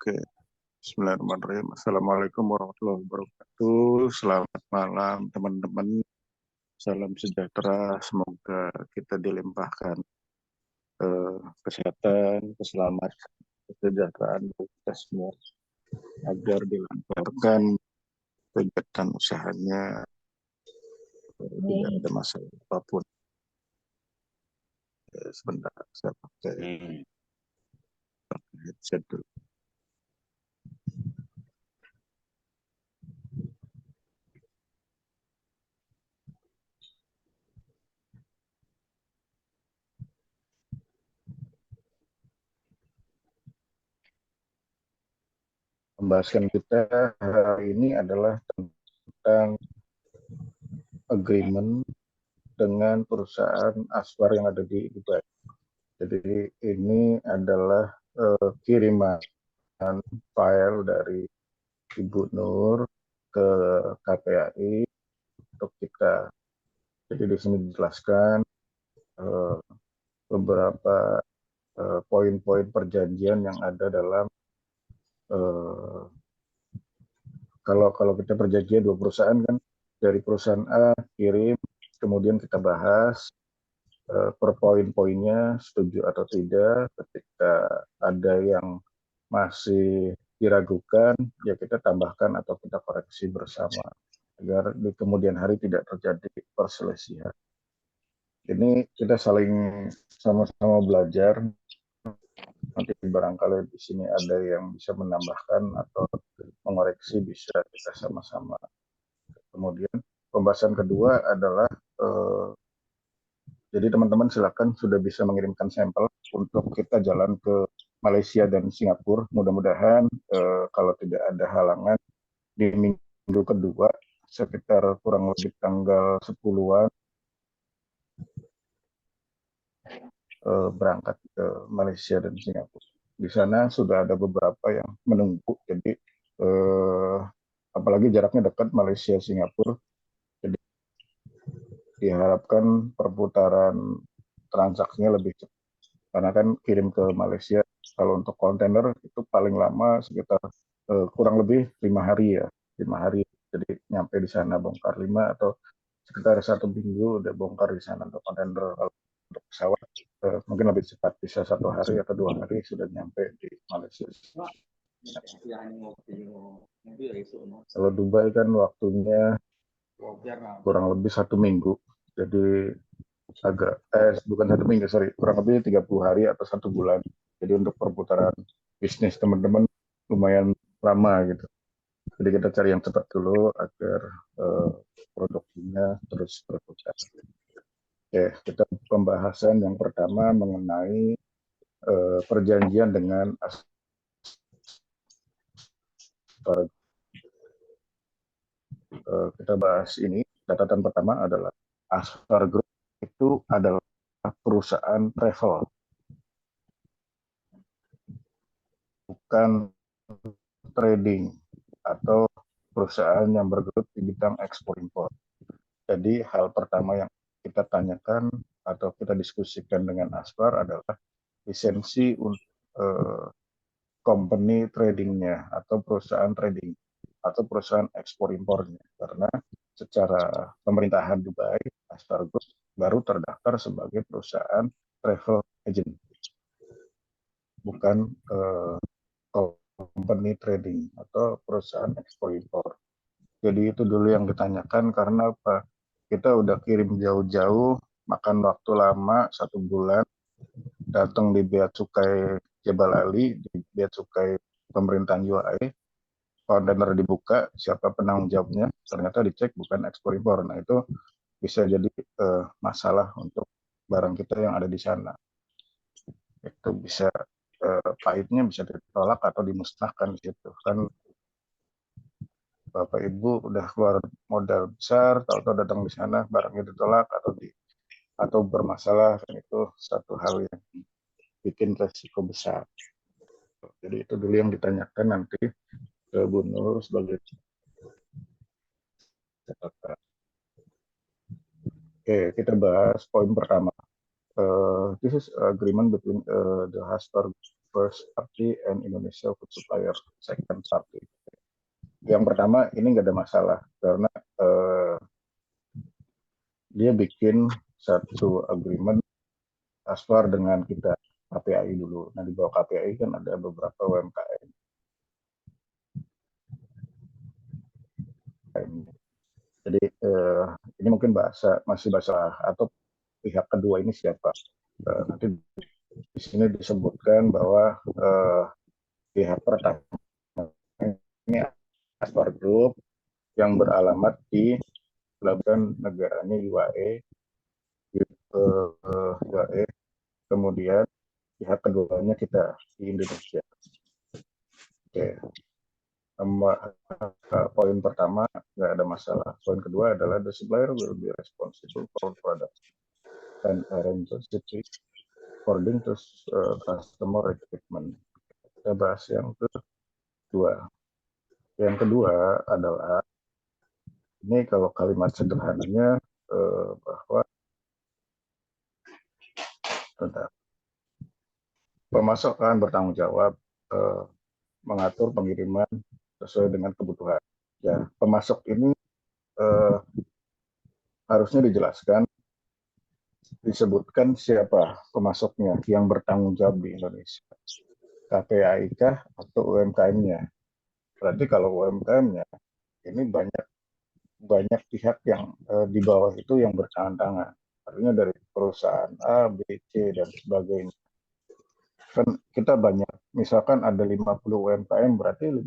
Oke, Bismillahirrahmanirrahim. Assalamualaikum warahmatullahi wabarakatuh. Selamat malam teman-teman. Salam sejahtera. Semoga kita dilimpahkan kesehatan, keselamatan, kesejahteraan bagi kita semua agar dilancarkan kegiatan usahanya, tidak ada masalah apapun. Sebentar, saya pakai headset dulu. Pembahasan kita hari ini adalah tentang agreement dengan perusahaan Aswar yang ada di Dubai. Jadi ini adalah kiriman file dari Ibu Nur ke KPAI untuk kita. Jadi di sini dijelaskan beberapa poin-poin perjanjian yang ada dalam kalau kita perjanjian dua perusahaan kan, dari perusahaan A kirim, kemudian kita bahas per poin-poinnya setuju atau tidak. Ketika ada yang masih diragukan, ya kita tambahkan atau kita koreksi bersama agar di kemudian hari tidak terjadi perselisihan. Ini kita saling sama-sama belajar. Nanti barangkali di sini ada yang bisa menambahkan atau mengoreksi, bisa kita sama-sama. Kemudian pembahasan kedua adalah jadi teman-teman silakan sudah bisa mengirimkan sampel untuk kita jalan ke Malaysia dan Singapura. Mudah-mudahan kalau tidak ada halangan di minggu kedua sekitar kurang lebih tanggal 10-an berangkat ke Malaysia dan Singapura. Di sana sudah ada beberapa yang menunggu, jadi apalagi jaraknya dekat Malaysia Singapura, jadi diharapkan perputaran transaksinya lebih cepat. Karena kan kirim ke Malaysia, kalau untuk kontainer itu paling lama sekitar kurang lebih 5 hari ya, 5 hari. Jadi nyampe di sana bongkar 5 atau sekitar 1 minggu udah bongkar di sana untuk kontainer. Kalau untuk pesawat mungkin lebih cepat, bisa 1 hari atau 2 hari sudah nyampe di Malaysia. Kalau Dubai kan waktunya kurang lebih 1 minggu, jadi agak bukan 1 minggu, kurang lebih 30 hari atau 1 bulan. Jadi untuk perputaran bisnis teman-teman lumayan lama gitu. Jadi kita cari yang cepat dulu agar produksinya terus berputar. Oke, kita pembahasan yang pertama mengenai perjanjian dengan Aswar. Kita bahas ini. Catatan pertama adalah Aswar Group itu adalah perusahaan travel, bukan trading atau perusahaan yang bergelut di bidang ekspor impor. Jadi hal pertama yang kita tanyakan atau kita diskusikan dengan Aswar adalah lisensi untuk company tradingnya atau perusahaan trading atau perusahaan ekspor impornya, karena secara pemerintahan Dubai, Aswar Group baru terdaftar sebagai perusahaan travel agent, bukan company trading atau perusahaan ekspor impor. Jadi itu dulu yang ditanyakan, karena apa? Kita udah kirim jauh-jauh, makan waktu lama 1 bulan, datang di Bea Cukai Jebel Ali, di Bea Cukai pemerintahan UAE, kontainer dibuka, siapa penanggung jawabnya? Ternyata dicek bukan ekspor impor. Nah itu bisa jadi masalah untuk barang kita yang ada di sana. Itu bisa pahitnya bisa ditolak atau dimusnahkan di situ. Kan Bapak Ibu udah keluar modal besar, tahu-tahu datang di sana barangnya ditolak atau bermasalah, kan itu satu hal yang bikin resiko besar. Jadi itu dulu yang ditanyakan, nanti ke Bu Nur sebagai catatan. Oke, kita bahas poin pertama. This is agreement between the Aswar first party and Indonesia food supplier second party. Yang pertama ini nggak ada masalah karena dia bikin satu agreement ASFAR dengan kita KPAI dulu. Nah di bawah KPAI kan ada beberapa UMKM. Jadi ini mungkin masih bahasa atau pihak kedua ini siapa? Nanti di sini disebutkan bahwa pihak pertama ini ASFAR Group yang beralamat di pelabuhan negaranya UAE, kemudian pihak keduanya kita di Indonesia. Oke. Poin pertama nggak ada masalah. Poin kedua adalah the supplier will be responsible for product and arrangements according to customer requirement. Kita bahas yang kedua. Yang kedua adalah ini kalau kalimat sederhananya bahwa pemasok akan bertanggung jawab mengatur pengiriman sesuai dengan kebutuhan. Ya, pemasok ini harusnya dijelaskan, disebutkan siapa pemasoknya yang bertanggung jawab di Indonesia. KPAI kah atau UMKM-nya? Berarti kalau UMKM-nya ini banyak pihak yang di bawah itu yang bertangan-tangan. Artinya dari perusahaan A, B, C, dan sebagainya. Kan kita banyak, misalkan ada 50 UMKM, berarti 50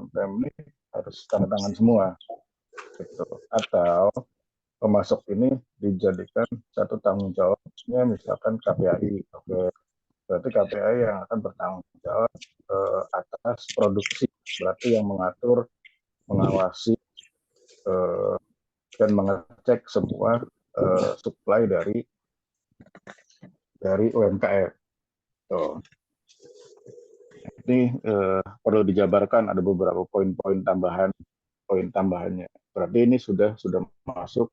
UMKM ini harus tanda tangan semua. Gitu. Atau pemasok ini dijadikan satu tanggung jawabnya, misalkan KPAI. Oke. Berarti KPAI yang akan bertanggung jawab atas produksi, berarti yang mengatur, mengawasi, dan mengecek semua supply dari UMKM. Tuh. Ini perlu dijabarkan, ada beberapa poin-poin tambahannya. Berarti ini sudah masuk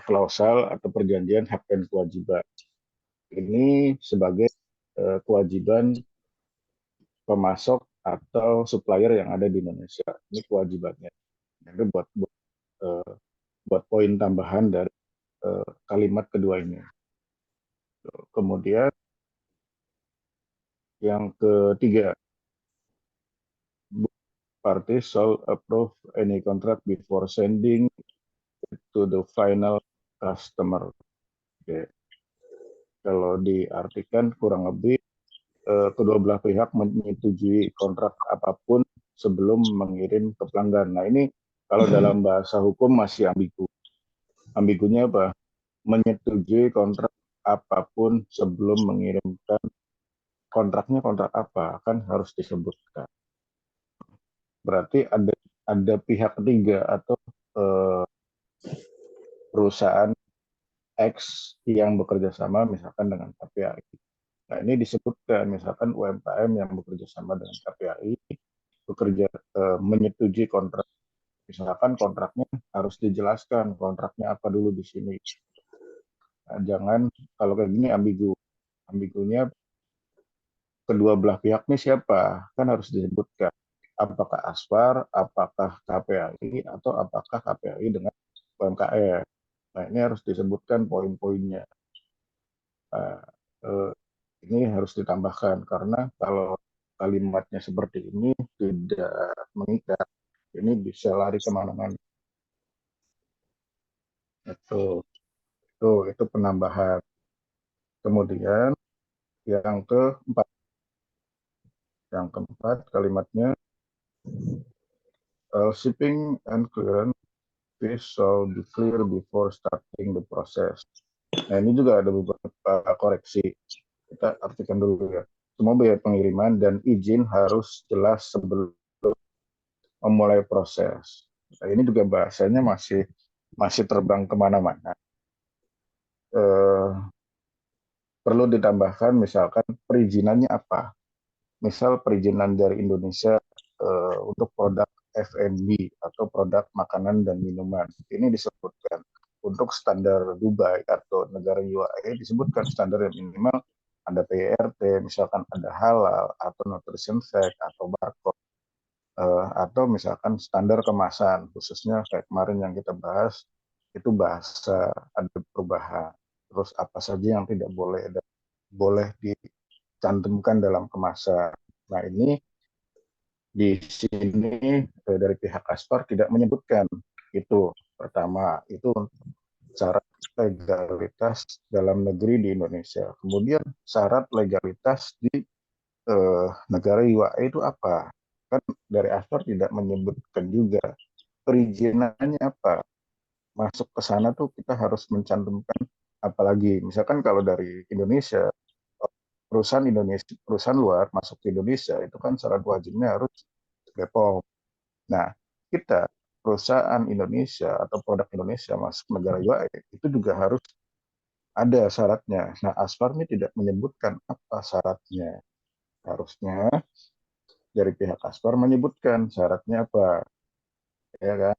klausal atau perjanjian hak dan kewajiban. Ini sebagai kewajiban pemasok atau supplier yang ada di Indonesia. Ini kewajibannya. Jadi buat poin tambahan dari kalimat kedua ini. Kemudian yang ketiga, parties shall approve any contract before sending to the final customer. Oke. Kalau diartikan kurang lebih kedua belah pihak menyetujui kontrak apapun sebelum mengirim ke pelanggan. Nah ini kalau dalam bahasa hukum masih ambigu. Ambigunya apa? Menyetujui kontrak apapun sebelum mengirimkan. Kontraknya kontrak apa? Kan harus disebutkan. Berarti ada pihak ketiga atau perusahaan X yang bekerja sama misalkan dengan KPAI. Nah ini disebutkan misalkan UMKM yang bekerja sama dengan KPAI menyetujui kontrak. Misalkan kontraknya harus dijelaskan kontraknya apa dulu di sini. Nah, jangan kalau kayak gini ambigu. Ambigunya kedua belah pihak ini siapa? Kan harus disebutkan. Apakah ASFAR, apakah KPAI, atau apakah KPAI dengan UMKM. Nah, ini harus disebutkan poin-poinnya. Nah, ini harus ditambahkan karena kalau kalimatnya seperti ini tidak mengikat, ini bisa lari kemana-mana. Itu penambahan. Kemudian yang keempat kalimatnya shipping and clearance fees shall be clear before starting the process. Nah ini juga ada beberapa koreksi. Kita artikan dulu ya. Semua biaya pengiriman dan izin harus jelas sebelum memulai proses. Nah, ini juga bahasanya masih terbang kemana-mana. Perlu ditambahkan misalkan perizinannya apa. Misal perizinan dari Indonesia untuk produk F&B atau produk makanan dan minuman. Ini disebutkan untuk standar Dubai atau negara UAE disebutkan standar yang minimal ada PRT, misalkan ada halal atau nutrition fact atau barcode, atau misalkan standar kemasan, khususnya kayak kemarin yang kita bahas itu bahasa ada perubahan. Terus apa saja yang tidak boleh boleh dicantumkan dalam kemasan. Nah ini di sini dari pihak Aspar tidak menyebutkan itu. Pertama itu syarat legalitas dalam negeri di Indonesia. Kemudian syarat legalitas di negara UAE itu apa? Kan dari Aspar tidak menyebutkan juga perizinannya apa. Masuk ke sana tuh kita harus mencantumkan apalagi. Misalkan kalau dari Indonesia, perusahaan luar masuk ke Indonesia itu kan syarat wajibnya harus BPOM. Nah, kita perusahaan Indonesia atau produk Indonesia masuk negara UAE itu juga harus ada syaratnya. Nah, Aspar ini tidak menyebutkan apa syaratnya. Harusnya dari pihak Aspar menyebutkan syaratnya apa, ya kan?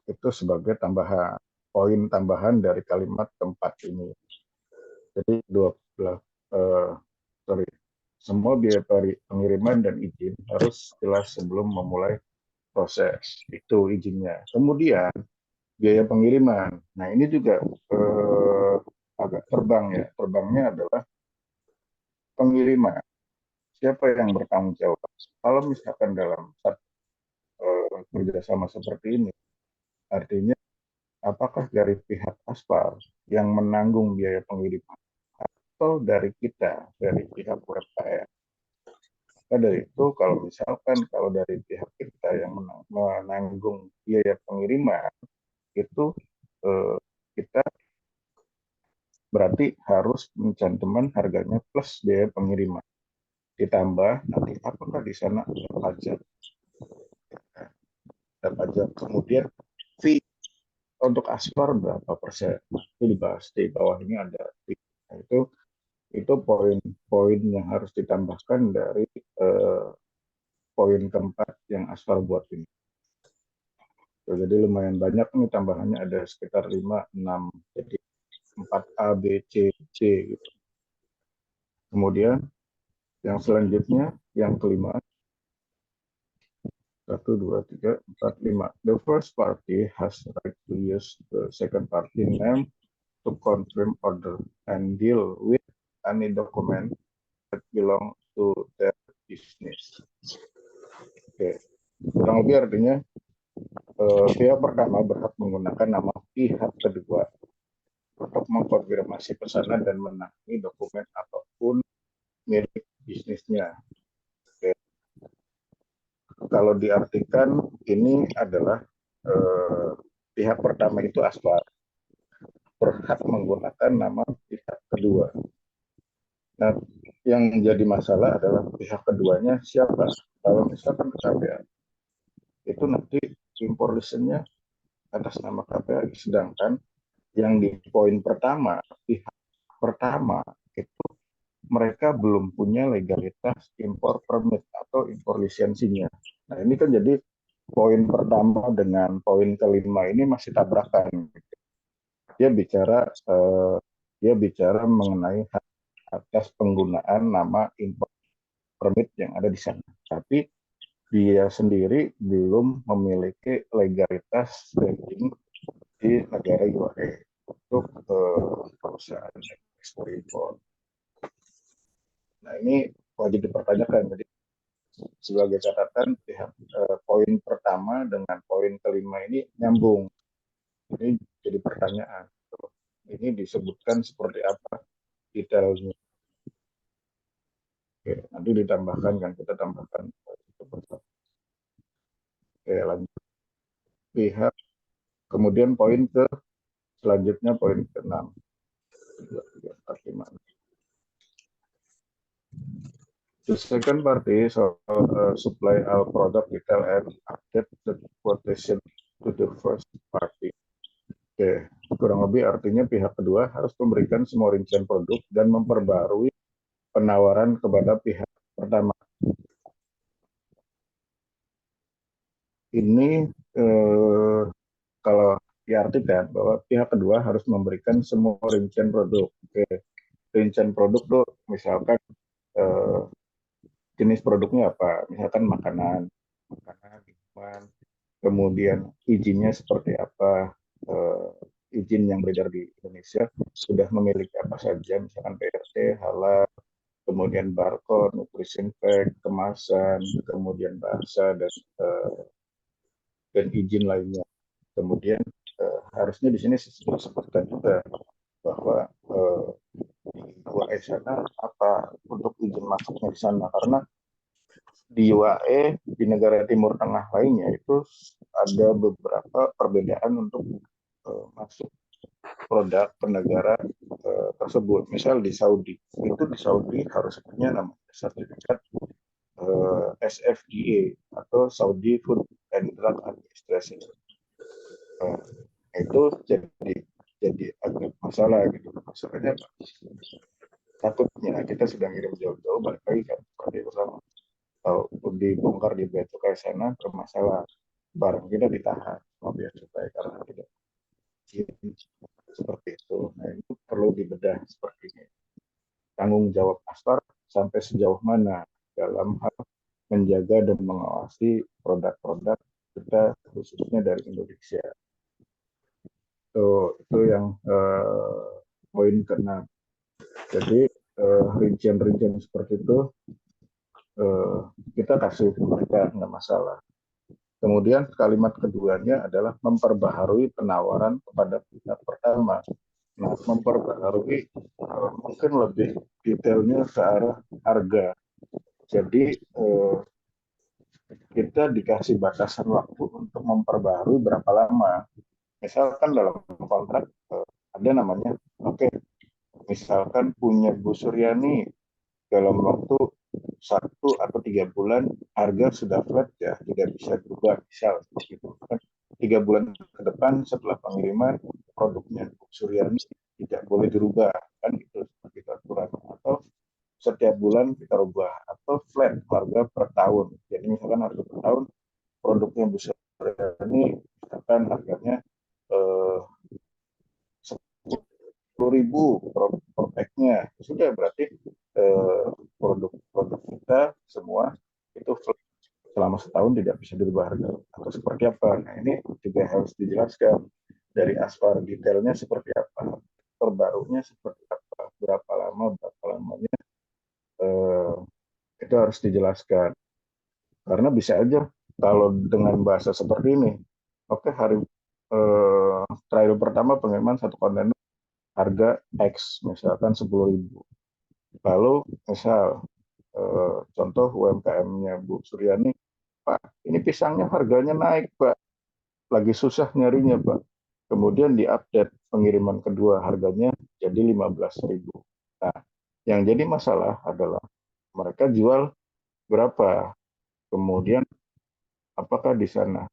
Itu sebagai tambahan poin tambahan dari kalimat keempat ini. Jadi dua belah sorry, semua biaya pengiriman dan izin harus jelas sebelum memulai proses itu izinnya. Kemudian biaya pengiriman. Nah ini juga agak terbang ya. Terbangnya adalah pengiriman. Siapa yang bertanggung jawab? Kalau misalkan dalam satu kerjasama seperti ini, artinya apakah dari pihak Aspar yang menanggung biaya pengiriman atau dari kita, dari pihak UMKM? Maka dari itu, kalau misalkan kalau dari pihak kita yang menanggung biaya pengiriman, itu eh, kita berarti harus mencantumkan harganya plus biaya pengiriman. Ditambah nanti apakah di sana ada pajak, kemudian fee untuk aspar berapa persen, itu dibahas di bawah ini ada fee. Nah, itu poin-poin yang harus ditambahkan dari eh, poin keempat yang aspar buat ini. Jadi lumayan banyak nih tambahannya, ada sekitar 5 6, jadi 4A B C C gitu. Kemudian yang selanjutnya yang kelima, 1 2 3 4 5, the first party has right to use the second party name to confirm order and deal with any document that belong to their business. Oke, kurang lebih artinya pihak pertama berhak menggunakan nama pihak kedua untuk mengkonfirmasi pesanan dan menangani dokumen apapun milik bisnisnya. Oke. Kalau diartikan ini adalah pihak pertama itu Aspar berhak menggunakan nama pihak kedua. Nah, yang jadi masalah adalah pihak keduanya siapa. Kalau misalkan KPA, itu nanti impor lisennya atas nama KPA, sedangkan yang di poin pertama, pihak pertama itu mereka belum punya legalitas impor permit atau impor lisensinya. Nah ini kan jadi poin pertama dengan poin kelima ini masih tabrakan. Dia bicara dia bicara mengenai hak atas penggunaan nama impor permit yang ada di sana. Tapi dia sendiri belum memiliki legalitas trading di negara UAE untuk perusahaan ekspor impor. Nah ini wajib dipertanyakan. Jadi sebagai catatan pihak poin pertama dengan poin kelima ini nyambung. Ini jadi pertanyaan. Ini disebutkan seperti apa detailnya. Oke, nanti ditambahkan kan kita tambahkan. Oke, lanjut pihak. Kemudian poin ke selanjutnya poin ke-6. 2, 3, 4, 5. The second party so supply our product detail and update the quotation to the first party. Oke, kurang lebih artinya pihak kedua harus memberikan semua rincian produk dan memperbarui penawaran kepada pihak pertama. Ini kalau diartikan bahwa pihak kedua harus memberikan semua rincian produk. Oke. rincian produk tuh, misalkan jenis produknya apa, misalkan makanan, minuman, kemudian izinnya seperti apa, izin yang beredar di Indonesia sudah memiliki apa saja, misalkan PRT, halal, kemudian barcode, nutrition fact, kemasan, kemudian bahasa dan izin lainnya. Kemudian harusnya di sini disebutkan juga bahwa di UAE sana apa untuk izin masuknya di sana, karena di UAE di negara Timur Tengah lainnya itu ada beberapa perbedaan untuk masuk produk ke negara tersebut. Misal di Saudi, itu di Saudi harus punya namanya sertifikat SFDA atau Saudi Food and Drug Administration. Itu jadi agak masalah gitu. Masalahnya takutnya kita sudah ngirim jauh-jauh, balik lagi kan seperti bersama. Kalau dibongkar di bea cukai sana bermasalah, barang kita ditahan sama bea cukai karena tidak izin seperti itu. Nah, itu perlu dibedah seperti ini. Tanggung jawab Aspar sampai sejauh mana dalam hal menjaga dan mengawasi produk-produk kita khususnya dari Indonesia. Itu yang poin ke-6. Jadi rincian-rincian seperti itu kita kasih ke mereka, nggak masalah. Kemudian kalimat keduanya adalah memperbaharui penawaran kepada pihak pertama. Nah, memperbaharui mungkin lebih detailnya ke arah harga. Jadi kita dikasih batasan waktu untuk memperbaharui berapa lama. Misalkan dalam kontrak ada namanya, oke, misalkan punya Bu Suryani dalam waktu 1 atau 3 bulan harga sudah flat ya, tidak bisa berubah, misal gitu kan. 3 bulan ke depan setelah pengiriman produknya Bu Suryani tidak boleh dirubah, kan itu seperti aturan. Atau setiap bulan kita rubah, atau flat harga per tahun. Jadi misalkan harga per tahun produknya Bu Suryani misalkan harganya 10.000 per packnya, sudah berarti produk-produk kita semua itu selama setahun tidak bisa dirubah harga atau seperti apa. Nah, ini juga harus dijelaskan dari Aspar, detailnya seperti apa, terbarunya seperti apa, berapa lamanya eh, itu harus dijelaskan. Karena bisa aja kalau dengan bahasa seperti ini, oke, hari trial pertama pengiriman satu kontainer harga X, misalkan 10.000. Lalu misal contoh UMKM-nya Bu Suryani, Pak, ini pisangnya harganya naik, Pak. Lagi susah nyarinya, Pak. Kemudian diupdate pengiriman kedua harganya jadi 15.000. Nah, yang jadi masalah adalah mereka jual berapa, kemudian apakah di sana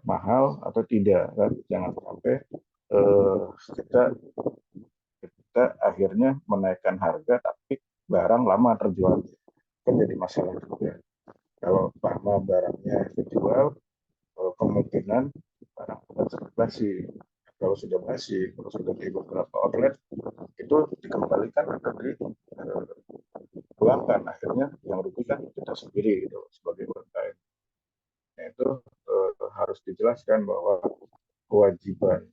mahal atau tidak, kan? Jangan sampai kita kita akhirnya menaikkan harga tapi barang lama terjual, kan jadi masalah juga. Kalau lama barangnya dijual, kemungkinan barang sudah basi. Kalau sudah basi, kalau sudah di beberapa outlet, itu dikembalikan atau dipulangkan. Akhirnya yang rugi kan kita sendiri gitu sebagai UMKM. Nah, itu harus dijelaskan bahwa kewajiban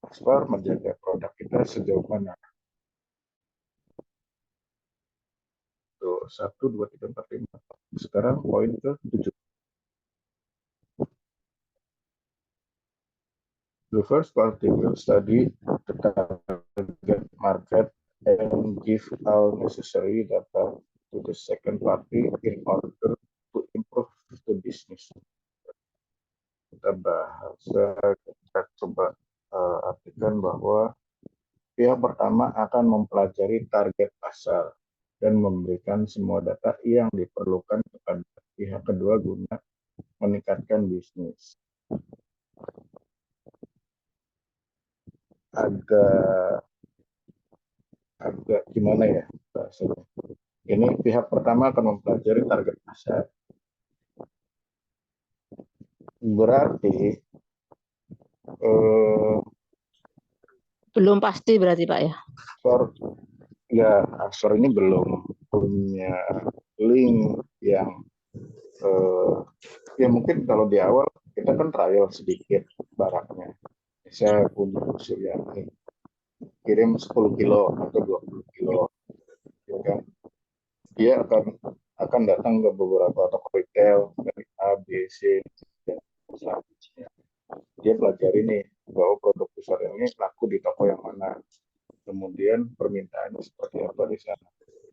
ekspor menjaga produk kita sejauh mana. Tuh, 1, 2, 3, 4, 5. Sekarang poin ke-7. The first party will study the target market and give all necessary data to the second party in order to improve the business. Kita kita coba artikan bahwa pihak pertama akan mempelajari target pasar dan memberikan semua data yang diperlukan kepada pihak kedua guna meningkatkan bisnis. Agak gimana ya bahasanya. Ini pihak pertama akan mempelajari target pasar. Berarti belum pasti berarti Pak ya. Ya, Aksor ini belum punya link yang eh, ya mungkin kalau di awal kita kan trial sedikit barangnya. Saya punya usul yang kirim 10 kilo atau 20 kilo, ya kan? Dia akan datang ke beberapa toko retail dari A, B, C, dan selanjutnya. Dia pelajari nih bahwa produk besar ini laku di toko yang mana, kemudian permintaannya seperti apa di sana.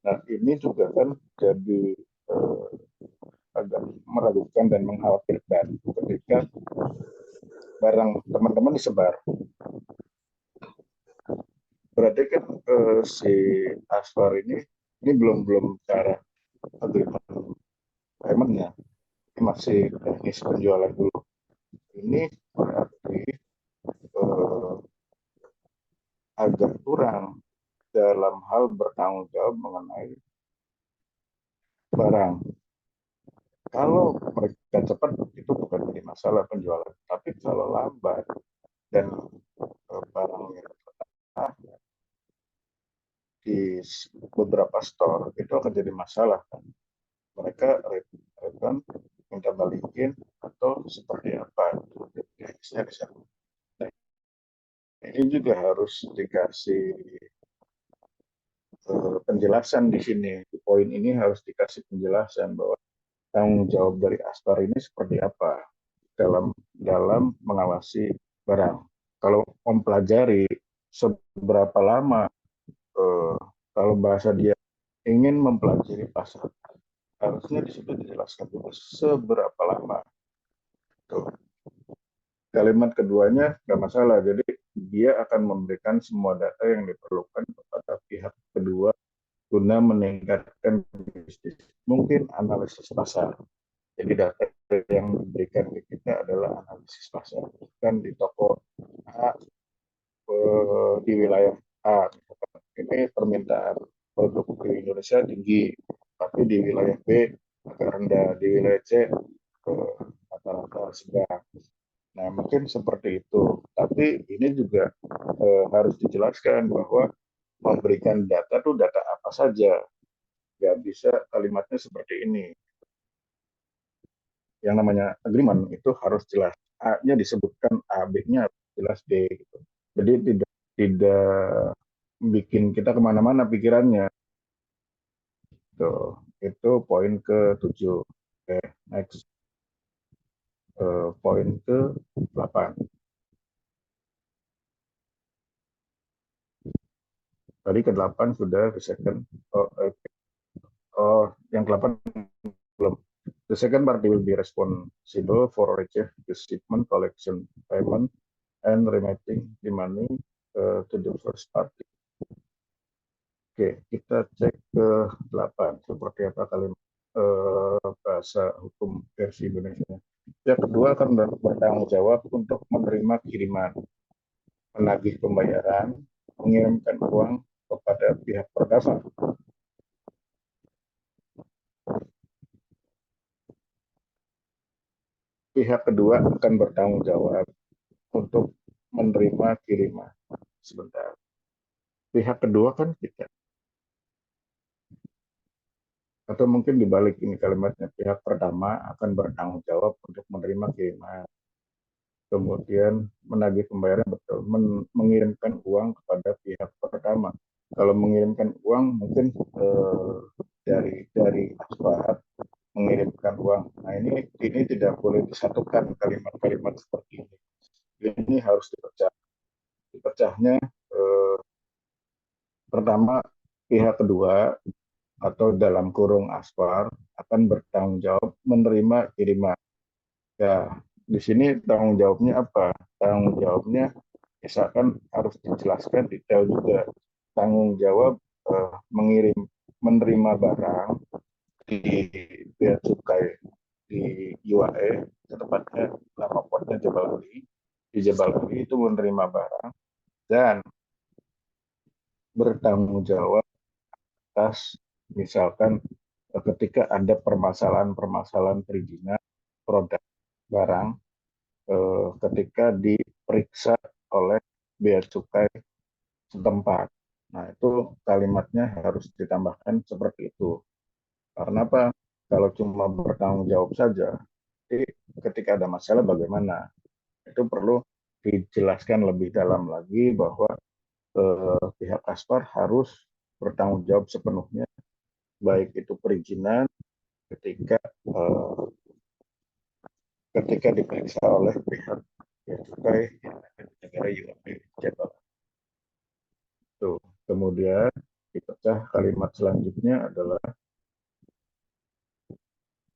Nah, ini juga kan jadi eh, agak meragukan dan mengkhawatirkan ketika barang teman-teman disebar. Berarti kan si Asfar ini belum belum cara agreement paymentnya, ini masih teknis penjualan dulu. Ini berarti eh, agak kurang dalam hal bertanggung jawab mengenai barang. Kalau mereka cepat itu bukan jadi masalah penjualan, tapi kalau lambat dan barangnya di beberapa store itu akan jadi masalah kan. Mereka return minta balikin atau seperti apa teknisnya di sana. Nah, ini juga harus dikasih penjelasan di sini. Di poin ini harus dikasih penjelasan bahwa tanggung jawab dari Aspar ini seperti apa dalam dalam mengawasi barang. Kalau mempelajari seberapa lama, eh, kalau bahasa dia ingin mempelajari pasar, harusnya di situ dijelaskan juga seberapa lama. Tuh. Kalimat keduanya nggak masalah, jadi dia akan memberikan semua data yang diperlukan kepada pihak kedua guna meningkatkan bisnis. Mungkin analisis pasar. Jadi data yang diberikan ke kita adalah analisis pasar. Kan di toko A, di wilayah A, ini permintaan produk di Indonesia tinggi, tapi di wilayah B agak rendah, di wilayah C rata-rata sedang. Nah, mungkin seperti itu. Tapi ini juga harus dijelaskan bahwa memberikan data tuh data apa saja. Nggak bisa kalimatnya seperti ini. Yang namanya agreement itu harus jelas. A-nya disebutkan A, B-nya jelas B. Gitu. Jadi tidak tidak bikin kita kemana-mana pikirannya. Tuh, itu poin ke-7. Oke, next. Poin ke-8. Tadi ke-8 sudah, ke second. Oh, yang ke-8 belum. The second party will be responsible for receive the shipment, collection, payment, and remitting the money to the first party. Oke, kita cek ke 8. Seperti apa kalimat bahasa hukum versi Indonesia. Yang kedua akan bertanggung jawab untuk menerima kiriman, menagih pembayaran, mengirimkan uang kepada pihak terdaftar. Pihak kedua akan bertanggung jawab untuk menerima kiriman. Sebentar. Pihak kedua kan kita. Atau mungkin dibalik ini kalimatnya, pihak pertama akan bertanggung jawab untuk menerima kiriman. Kemudian menagih pembayaran, betul, mengirimkan uang kepada pihak pertama. Kalau mengirimkan uang mungkin dari Aspahat mengirimkan uang. Nah, ini tidak boleh disatukan kalimat-kalimat seperti ini. Ini harus dipecah. Dipecahnya pertama, pihak kedua atau dalam kurung Aspar akan bertanggung jawab menerima kiriman. Ya, di sini tanggung jawabnya apa? Tanggung jawabnya misalkan harus dijelaskan detail juga. Tanggung jawab mengirim menerima barang di bea cukai di UAE, tepatnya nama portnya Jabal Ali. Di Jabal Ali itu menerima barang dan bertanggung jawab atas misalkan ketika ada permasalahan-permasalahan perizinan produk barang ketika diperiksa oleh bea cukai setempat. Nah, itu kalimatnya harus ditambahkan seperti itu. Karena apa? Kalau cuma bertanggung jawab saja, jadi ketika ada masalah bagaimana? Itu perlu dijelaskan lebih dalam lagi bahwa pihak Aspar harus bertanggung jawab sepenuhnya, baik itu perizinan ketika eh, ketika diperiksa oleh pihak bea cukai negara UAE. Tuh. Kemudian dipecah kalimat selanjutnya adalah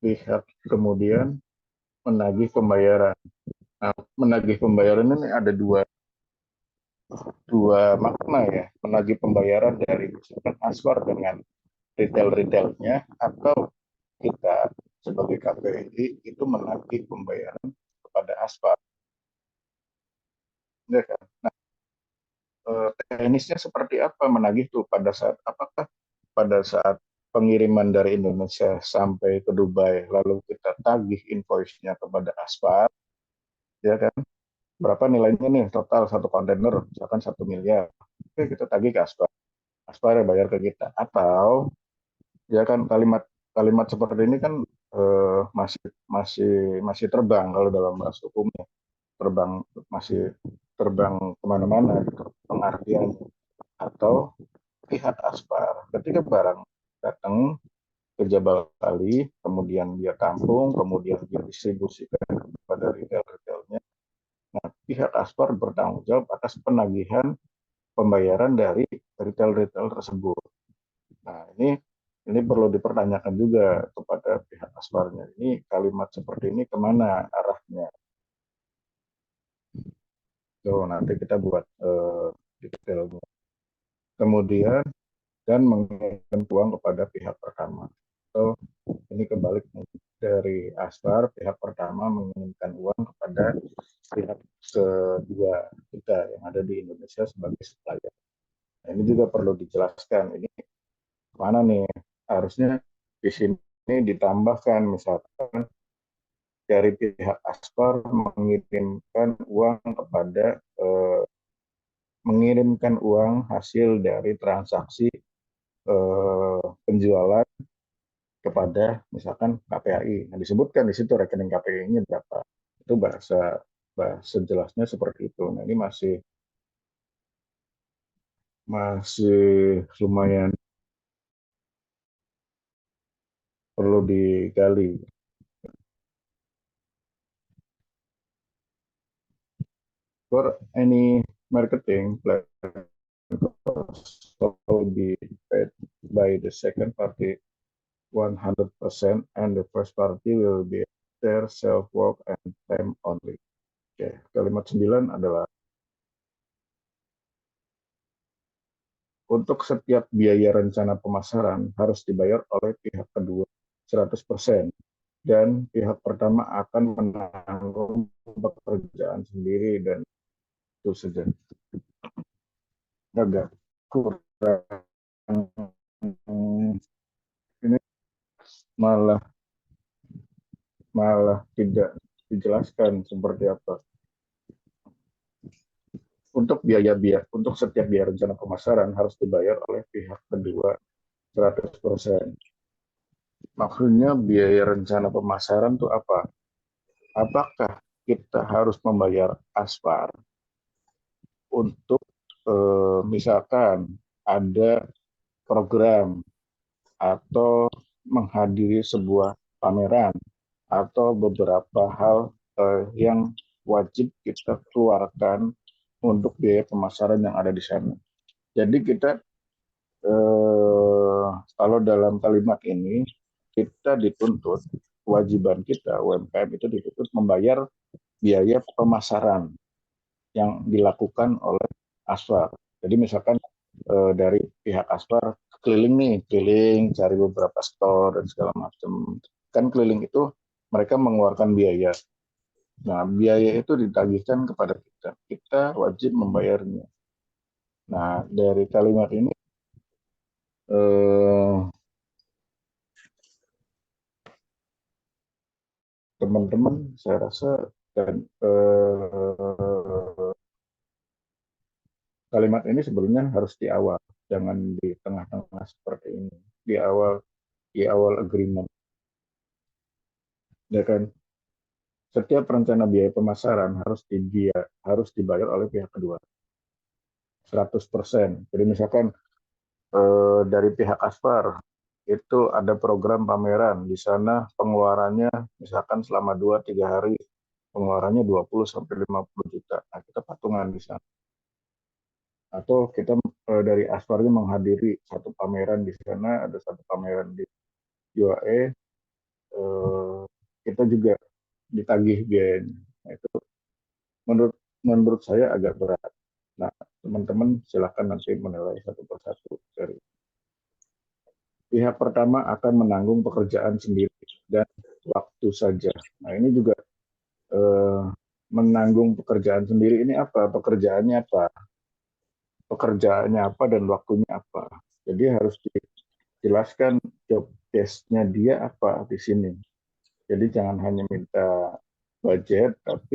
pihak kemudian menagih pembayaran. Nah, menagih pembayaran ini ada dua makna ya. Menagih pembayaran dari misalkan Aswar dengan retail-retailnya atau kita sebagai KPI itu menagih pembayaran kepada Aswar. Ya kan? Teknisnya seperti apa menagih itu pada saat apakah pada saat pengiriman dari Indonesia sampai ke Dubai lalu kita tagih invoice-nya kepada Aspar, ya kan, berapa nilainya nih total satu kontainer misalkan 1 miliar, oke kita tagih ke Aspar, Aspar yang bayar ke kita, atau ya kan kalimat kalimat seperti ini kan masih masih masih terbang kalau dalam bahasa hukumnya, terbang masih terbang kemana-mana gitu pengertiannya, atau pihak Aspar ketika barang datang ke Jabal Ali, kemudian dia tampung, kemudian dia distribusikan kepada retail-retailnya. Nah, pihak Aspar bertanggung jawab atas penagihan pembayaran dari retail-retail tersebut. Nah, ini perlu dipertanyakan juga kepada pihak Asparnya. Ini kalimat seperti ini kemana arahnya? So, nanti kita buat detailnya. Kemudian dan mengirimkan uang kepada pihak pertama. So, ini kembali dari Aspar, pihak pertama mengirimkan uang kepada pihak kedua kita yang ada di Indonesia sebagai supplier. Nah, ini juga perlu dijelaskan. Ini mana nih? Harusnya di sini ditambahkan misalkan dari pihak Aspar eh, mengirimkan uang hasil dari transaksi penjualan kepada misalkan KPAI. Nah, disebutkan di situ rekening KPI-nya berapa. Itu bahasa bahasa jelasnya seperti itu. Nah, ini masih masih lumayan perlu digali. For any marketing plan cost will be paid by the second party 100% and the first party will be their self work and time only. Oke, kalimat 9 adalah untuk setiap biaya rencana pemasaran harus dibayar oleh pihak kedua 100% dan pihak pertama akan menanggung pekerjaan sendiri dan itu saja. Agak kurang ini malah malah tidak dijelaskan seperti apa. Untuk setiap biaya rencana pemasaran harus dibayar oleh pihak kedua 100%. Maksudnya biaya rencana pemasaran itu apa? Apakah kita harus membayar aspar untuk misalkan ada program atau menghadiri sebuah pameran atau beberapa hal yang wajib kita keluarkan untuk biaya pemasaran yang ada di sana. Jadi kita kalau dalam kalimat ini kita dituntut kewajiban kita UMKM itu dituntut membayar biaya pemasaran yang dilakukan oleh Aswar. Jadi misalkan dari pihak Aswar keliling nih, keliling cari beberapa store dan segala macam. Kan keliling itu mereka mengeluarkan biaya. Nah, biaya itu ditagihkan kepada kita. Kita wajib membayarnya. Nah, dari kalimat ini eh, teman-teman saya rasa dan kalimat ini sebenarnya harus di awal, jangan di tengah-tengah seperti ini. Di awal agreement, ya kan? Setiap rencana biaya pemasaran harus dibayar oleh pihak kedua 100%. Jadi misalkan dari pihak Aspar itu ada program pameran, di sana pengeluarannya misalkan selama 2-3 hari pengeluarannya 20 sampai 50 juta. Nah, kita patungan di sana. Atau kita dari Asparnya menghadiri satu pameran di sana, ada satu pameran di UAE, kita juga ditagih biayanya. Nah, itu menurut menurut saya agak berat. Nah, teman-teman silakan nanti menilai satu persatu. Dari pihak pertama akan menanggung pekerjaan sendiri dan waktu saja. Nah, ini juga eh, menanggung pekerjaan sendiri ini apa? Pekerjaannya apa? Pekerjaannya apa dan waktunya apa? Jadi harus dijelaskan job desk-nya dia apa di sini. Jadi jangan hanya minta budget, tapi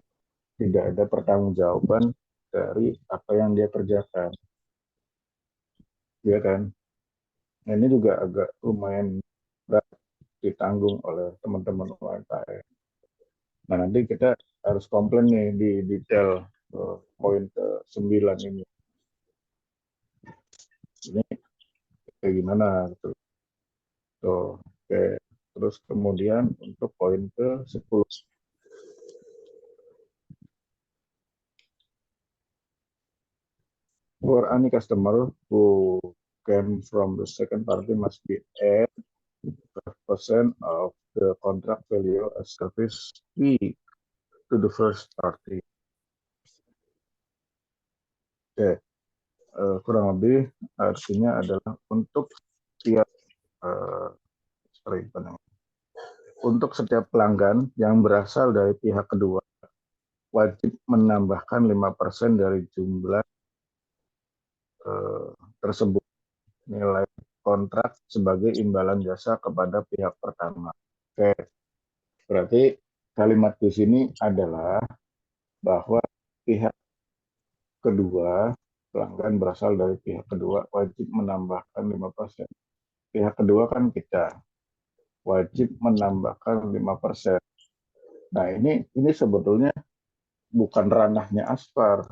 tidak ada pertanggungjawaban dari apa yang dia kerjakan, ya kan? Nah, ini juga agak lumayan berat ditanggung oleh teman-teman UMKM. Nah, nanti kita harus komplain nih di detail poin ke-9 ini. Ini kayak gimana gitu. Tuh, oke. Terus kemudian untuk poin ke-10. For any customer who came from the second party must be add 5% of the contract value as service fee to the first party. Oke, kurang lebih artinya adalah untuk setiap uh, sorry, untuk setiap pelanggan yang berasal dari pihak kedua wajib menambahkan 5% dari jumlah uh, tersebut nilai kontrak sebagai imbalan jasa kepada pihak pertama. Oke, berarti kalimat di sini adalah bahwa pihak kedua, pelanggan berasal dari pihak kedua, wajib menambahkan 5%. Pihak kedua kan kita, wajib menambahkan 5%. Nah, ini sebetulnya bukan ranahnya Aspar.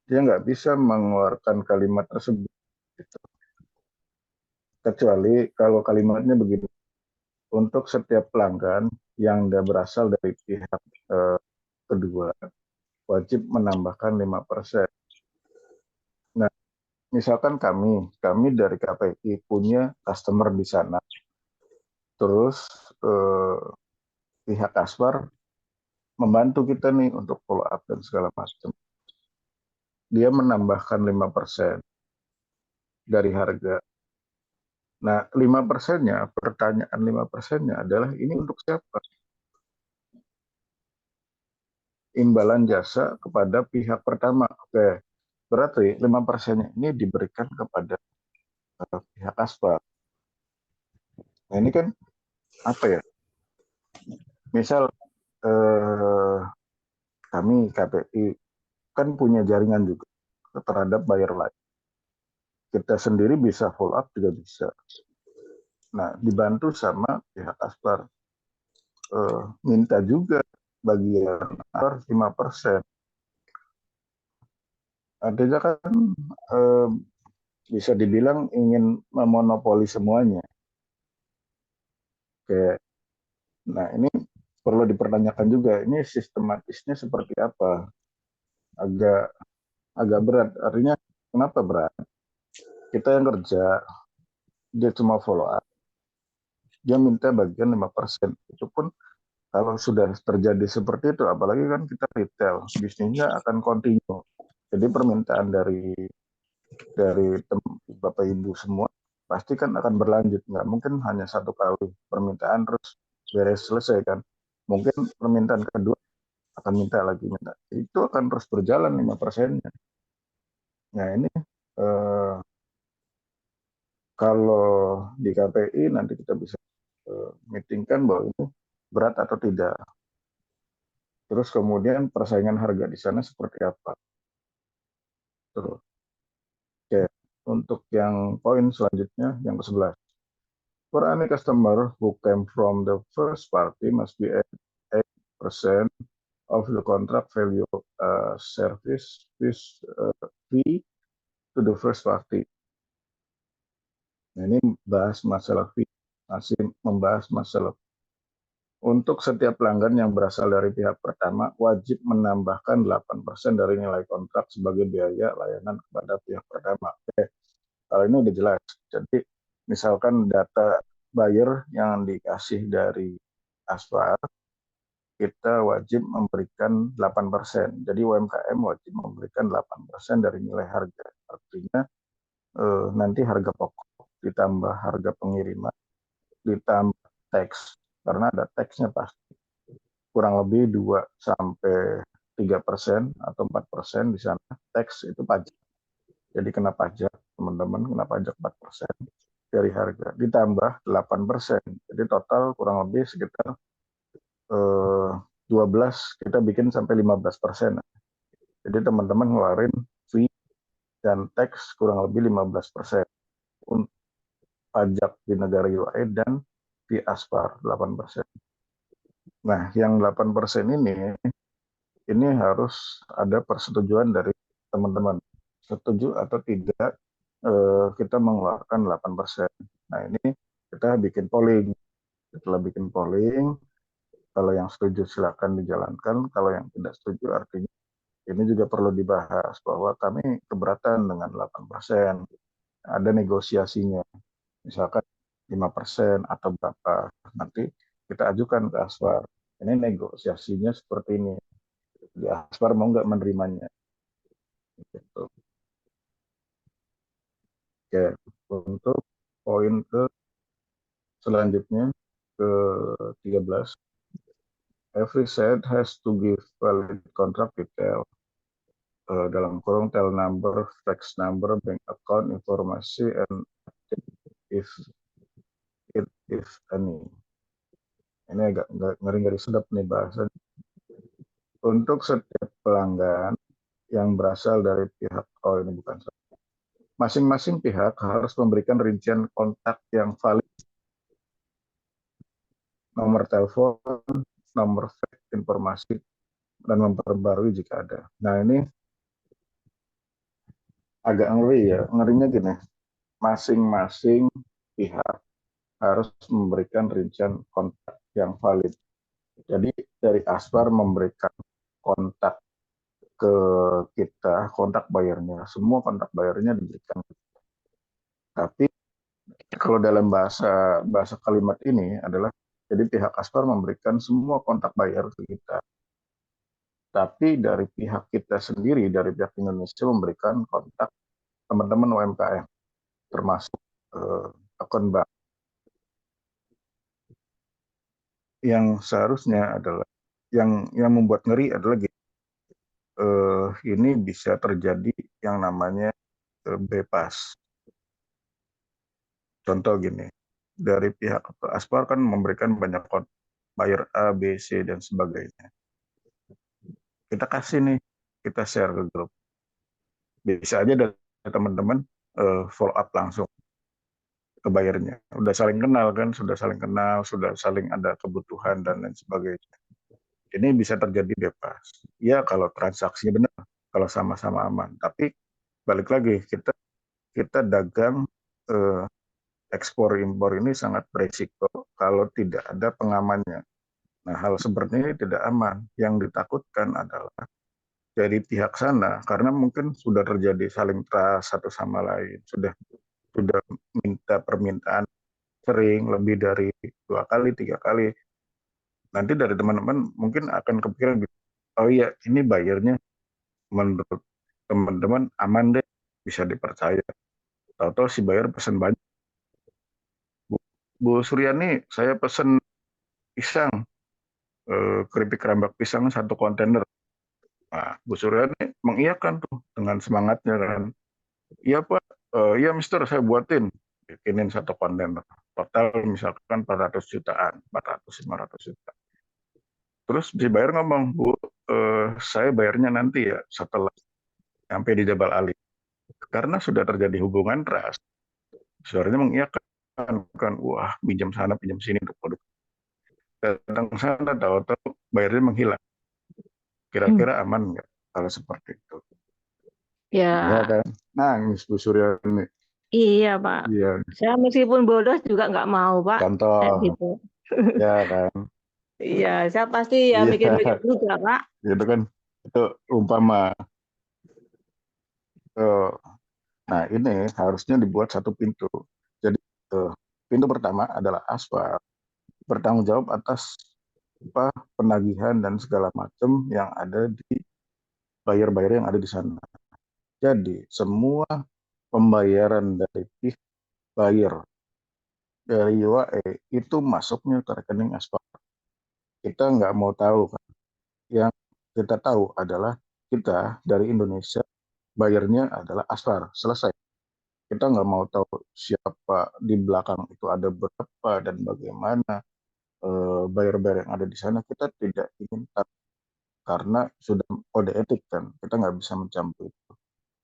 Dia nggak bisa mengeluarkan kalimat tersebut. Gitu. Kecuali kalau kalimatnya begini, untuk setiap pelanggan yang berasal dari pihak eh, kedua, wajib menambahkan 5%. Nah, misalkan kami dari KPI punya customer di sana, terus eh, pihak Aspar membantu kita nih untuk follow up dan segala macam. Dia menambahkan 5% dari harga. Nah, 5%-nya, pertanyaan 5%-nya adalah ini untuk siapa? Imbalan jasa kepada pihak pertama. Oke, berarti 5%-nya ini diberikan kepada pihak Aspar. Nah, ini kan apa ya? Misal kami KPI kan punya jaringan juga terhadap buyer lain. Kita sendiri bisa follow up juga bisa. Nah, dibantu sama pihak Aspar. Minta juga bagian 5%. Artinya kan eh, bisa dibilang ingin memonopoli semuanya. Kayak, nah ini perlu dipertanyakan juga. Ini sistematisnya seperti apa? Agak agak berat. Artinya kenapa berat? Kita yang kerja, dia cuma follow up. Dia minta bagian 5%. Itu pun kalau sudah terjadi seperti itu, apalagi kan kita retail, bisnisnya akan continue. Jadi permintaan dari Bapak Ibu semua pasti kan akan berlanjut. Nggak mungkin hanya satu kali permintaan terus beres selesai kan. Mungkin permintaan kedua akan minta lagi minta. Itu akan terus berjalan 5%-nya. Nah ini eh, kalau di KPI nanti kita bisa meetingkan bahwa ini berat atau tidak. Terus kemudian persaingan harga di sana seperti apa. Terus, oke. Untuk yang poin selanjutnya, yang ke-11. For any customer who came from the first party must be at 8% of the contract value service fee to the first party. Nah, ini bahas masalah fee, masih membahas masalah. Untuk setiap pelanggan yang berasal dari pihak pertama, wajib menambahkan 8% dari nilai kontrak sebagai biaya layanan kepada pihak pertama. Oke, kalau ini udah jelas. Jadi, misalkan data buyer yang dikasih dari Aspar, kita wajib memberikan 8%. Jadi UMKM wajib memberikan 8% dari nilai harga. Artinya nanti harga pokok ditambah harga pengiriman, ditambah tax. Karena ada taxnya pasti. Kurang lebih 2-3% atau 4% di sana. Tax itu pajak. Jadi kena pajak, teman-teman, kena pajak 4% dari harga. Ditambah 8%. Jadi total kurang lebih sekitar 12, kita bikin sampai 15%. Jadi teman-teman ngeluarin fee dan tax kurang lebih 15%. Untuk pajak di negara UAE dan di Aspar 8%. Nah, yang 8% ini harus ada persetujuan dari teman-teman. Setuju atau tidak kita mengeluarkan 8%. Nah, ini kita bikin polling. Setelah bikin polling, kalau yang setuju silakan dijalankan, kalau yang tidak setuju artinya ini juga perlu dibahas bahwa kami keberatan dengan 8%. Ada negosiasinya. Misalkan 5% atau berapa. Nanti kita ajukan ke Aswar. Ini negosiasinya seperti ini. Di Aswar mau nggak menerimanya. Gitu. Oke, untuk poin ke selanjutnya ke 13. Every side has to give valid contract detail dalam kurung tel number, fax number, bank account, informasi, and if any. Ini agak ngeri-ngeri sedap nih bahasa. Untuk setiap pelanggan yang berasal dari pihak, oh ini bukan, masing-masing pihak harus memberikan rincian kontak yang valid, nomor telepon, nomor fax, informasi, dan memperbarui jika ada. Nah ini agak ngeri ya, ngerinya gini, masing-masing pihak harus memberikan rincian kontak yang valid. Jadi dari Aspar memberikan kontak ke kita, kontak bayarnya, semua kontak bayarnya diberikan. Tapi kalau dalam bahasa kalimat ini adalah jadi pihak Aspar memberikan semua kontak bayar ke kita. Tapi dari pihak kita sendiri, dari pihak Indonesia memberikan kontak teman-teman UMKM, termasuk akun bank. Yang seharusnya adalah yang membuat ngeri adalah ini bisa terjadi yang namanya bypass. Contoh gini, dari pihak Aspar kan memberikan banyak bayar A, B, C, dan sebagainya. Kita kasih nih, kita share ke grup. Bisa aja dari teman-teman follow up langsung ke bayarnya. Udah saling kenal kan, sudah saling kenal, sudah saling ada kebutuhan dan lain sebagainya. Ini bisa terjadi bebas. Ya kalau transaksinya benar, kalau sama-sama aman. Tapi balik lagi, kita dagang ekspor impor ini sangat berisiko kalau tidak ada pengamannya. Nah, hal seperti ini tidak aman. Yang ditakutkan adalah dari pihak sana, karena mungkin sudah terjadi saling trust satu sama lain, sudah minta permintaan sering, lebih dari 2 kali, 3 kali. Nanti dari teman-teman mungkin akan kepikiran, oh iya, ini bayarnya menurut teman-teman aman deh, bisa dipercaya. Tahu-tahu si bayar pesan banyak. Bu Suryani, saya pesan pisang, keripik rambak pisang 1 kontainer. Nah, Bu Suryani mengiyakan tuh dengan semangatnya kan. Iya Pak, iya Mister, saya buatin. Bikinin 1 kontainer. Total misalkan 400 jutaan, 400-500 juta. Terus si bayar ngomong, Bu, saya bayarnya nanti ya setelah sampai di Jabal Ali. Karena sudah terjadi hubungan trust, suaranya mengiyakan, kan, wah pinjam sana pinjam sini untuk produk. Datang sana tahu-tahu bayarnya menghilang. Hmm. Kira-kira aman nggak kalau seperti itu? Iya Ya, kan? Nangis Bu Suryani. iya Pak. Iya, Saya meskipun bodoh juga nggak mau Pak. Kayak contoh, gitu. ya kan? Iya, saya pasti ya Iya, mikir-mikir juga Pak. gitu kan? Itu umpama. eh, Nah, ini harusnya dibuat satu pintu. Jadi, eh, pintu pertama adalah aspal, bertanggung jawab atas apa penagihan dan segala macam yang ada di bayar-bayar yang ada di sana. Jadi, semua pembayaran dari pihak buyer dari UAE itu masuknya ke rekening aspal. Kita nggak mau tahu kan. Yang kita tahu adalah kita dari Indonesia bayarnya adalah aspal. Selesai. Kita nggak mau tahu siapa di belakang itu ada berapa dan bagaimana bayar-bayar yang ada di sana. Kita tidak ingin tahu karena sudah kode etik kan. Kita nggak bisa mencampur itu.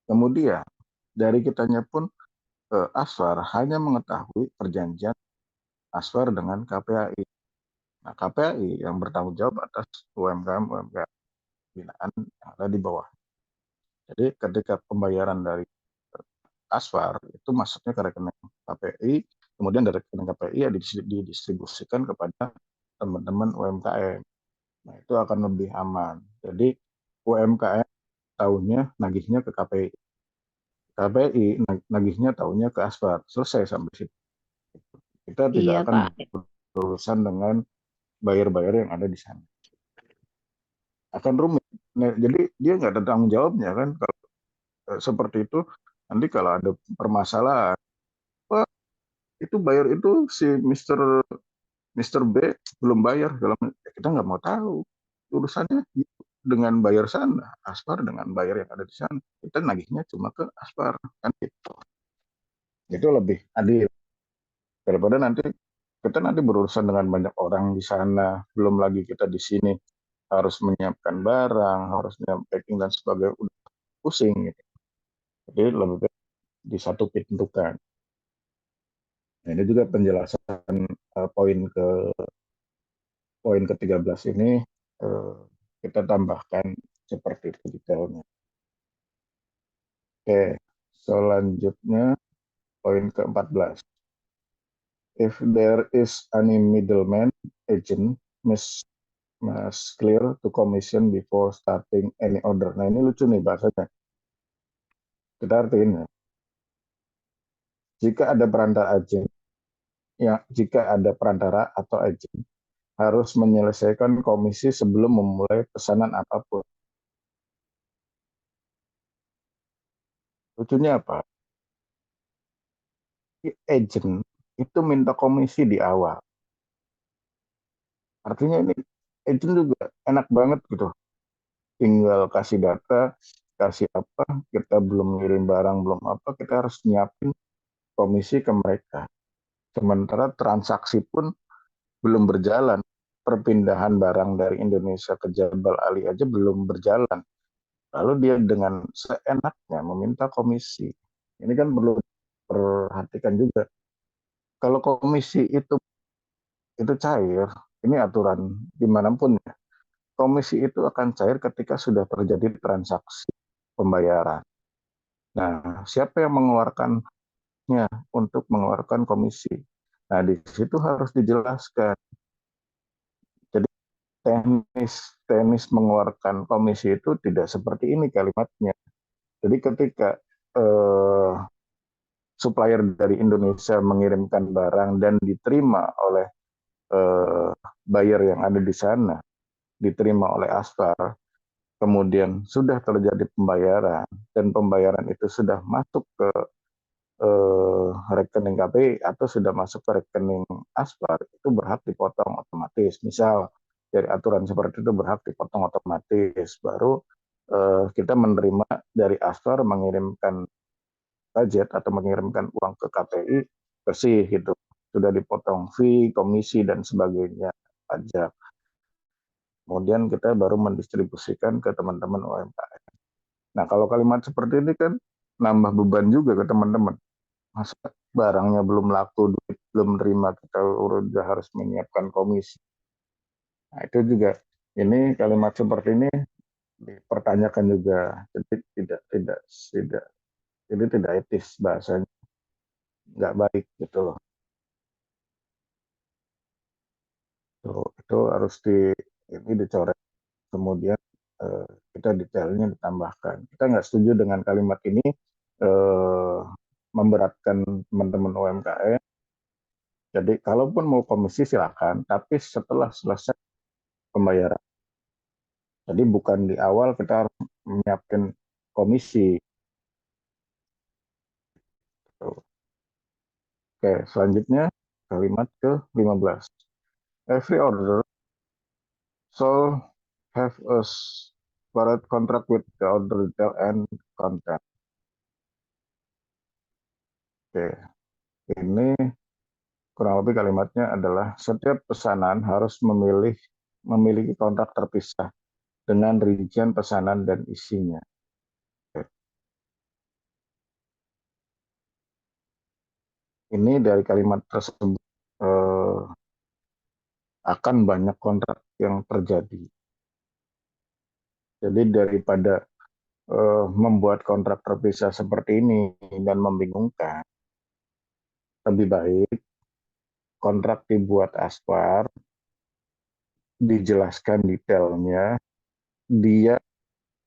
Kemudian dari kitanya pun Asfar hanya mengetahui perjanjian Asfar dengan KPAI. Nah, KPAI yang bertanggung jawab atas UMKM binaan yang ada di bawah. Jadi ketika pembayaran dari Asfar itu masuknya ke rekening KPI, kemudian dari rekening KPI ya didistribusikan kepada teman-teman UMKM. Nah, itu akan lebih aman. Jadi UMKM tahunya nagihnya ke KPI, KPI nagihnya tahunya ke Asfar. Selesai sampai situ. Kita tidak Iya akan Pak. berurusan dengan bayar-bayar yang ada di sana. Akan rumit. Nah, jadi dia nggak ada tanggung jawabnya kan kalau seperti itu. Nanti kalau ada permasalahan, wah itu bayar itu si Mister B belum bayar, kalau kita nggak mau tahu urusannya dengan bayar sana, Aspar dengan bayar yang ada di sana. Kita nagihnya cuma ke Aspar kan gitu. Itu lebih adil daripada nanti berurusan dengan banyak orang di sana, belum lagi kita di sini harus menyiapkan barang, harus menyiapkan packing dan sebagainya, udah pusing gitu. Jadi lebih baik di satu pintukan. Nah, ini juga penjelasan poin ke-13 ini eh, kita tambahkan seperti itu detailnya. Oke, selanjutnya poin ke-14. If there is any middleman agent must clear to commission before starting any order. Nah, ini lucu nih bahasanya. Kita artiin ya. Jika ada perantara agen, jika ada perantara atau agen harus menyelesaikan komisi sebelum memulai pesanan apapun. Lucunya apa? Agent itu minta komisi di awal. Artinya ini agent juga enak banget gitu. Tinggal kasih data, kasih apa, kita belum ngirim barang, belum apa, kita harus nyiapin komisi ke mereka. Sementara transaksi pun belum berjalan. Perpindahan barang dari Indonesia ke Jabal Ali aja belum berjalan. Lalu dia dengan seenaknya meminta komisi. Ini kan perlu perhatikan juga. Kalau komisi itu cair, ini aturan dimanapun ya. Komisi itu akan cair ketika sudah terjadi transaksi pembayaran. Nah, siapa yang mengeluarkannya untuk mengeluarkan komisi? Nah, di situ harus dijelaskan. Jadi teknis teknis mengeluarkan komisi itu tidak seperti ini kalimatnya. Jadi ketika eh, supplier dari Indonesia mengirimkan barang dan diterima oleh eh, buyer yang ada di sana, diterima oleh Aspar, kemudian sudah terjadi pembayaran dan pembayaran itu sudah masuk ke rekening KPI atau sudah masuk ke rekening Aspar, itu berhak dipotong otomatis. Misal dari aturan seperti itu berhak dipotong otomatis. Baru kita menerima dari Aspar mengirimkan budget atau mengirimkan uang ke KPI bersih gitu. Sudah dipotong fee, komisi dan sebagainya pajak. Kemudian kita baru mendistribusikan ke teman-teman UMKM. Nah, kalau kalimat seperti ini kan nambah beban juga ke teman-teman. Masa barangnya belum laku, duit belum terima, kita udah harus menyiapkan komisi. Nah, itu juga ini kalimat seperti ini dipertanyakan juga. Jadi tidak etis bahasanya, nggak baik gitu loh. Itu harus ini dicoret. Kemudian kita detailnya ditambahkan. Kita nggak setuju dengan kalimat ini eh, memberatkan teman-teman UMKM. Jadi kalaupun mau komisi silakan, tapi setelah selesai pembayaran. Jadi bukan di awal kita harus menyiapkan komisi. Oke, selanjutnya kalimat ke-15. Every order shall have a separate contract with the order detail and content. Oke, ini kurang lebih kalimatnya adalah setiap pesanan harus memiliki kontrak terpisah dengan rincian pesanan dan isinya. Oke. Ini dari kalimat tersebut akan banyak kontrak yang terjadi. Jadi daripada membuat kontrak terpisah seperti ini dan membingungkan, lebih baik kontrak dibuat aspar, dijelaskan detailnya, dia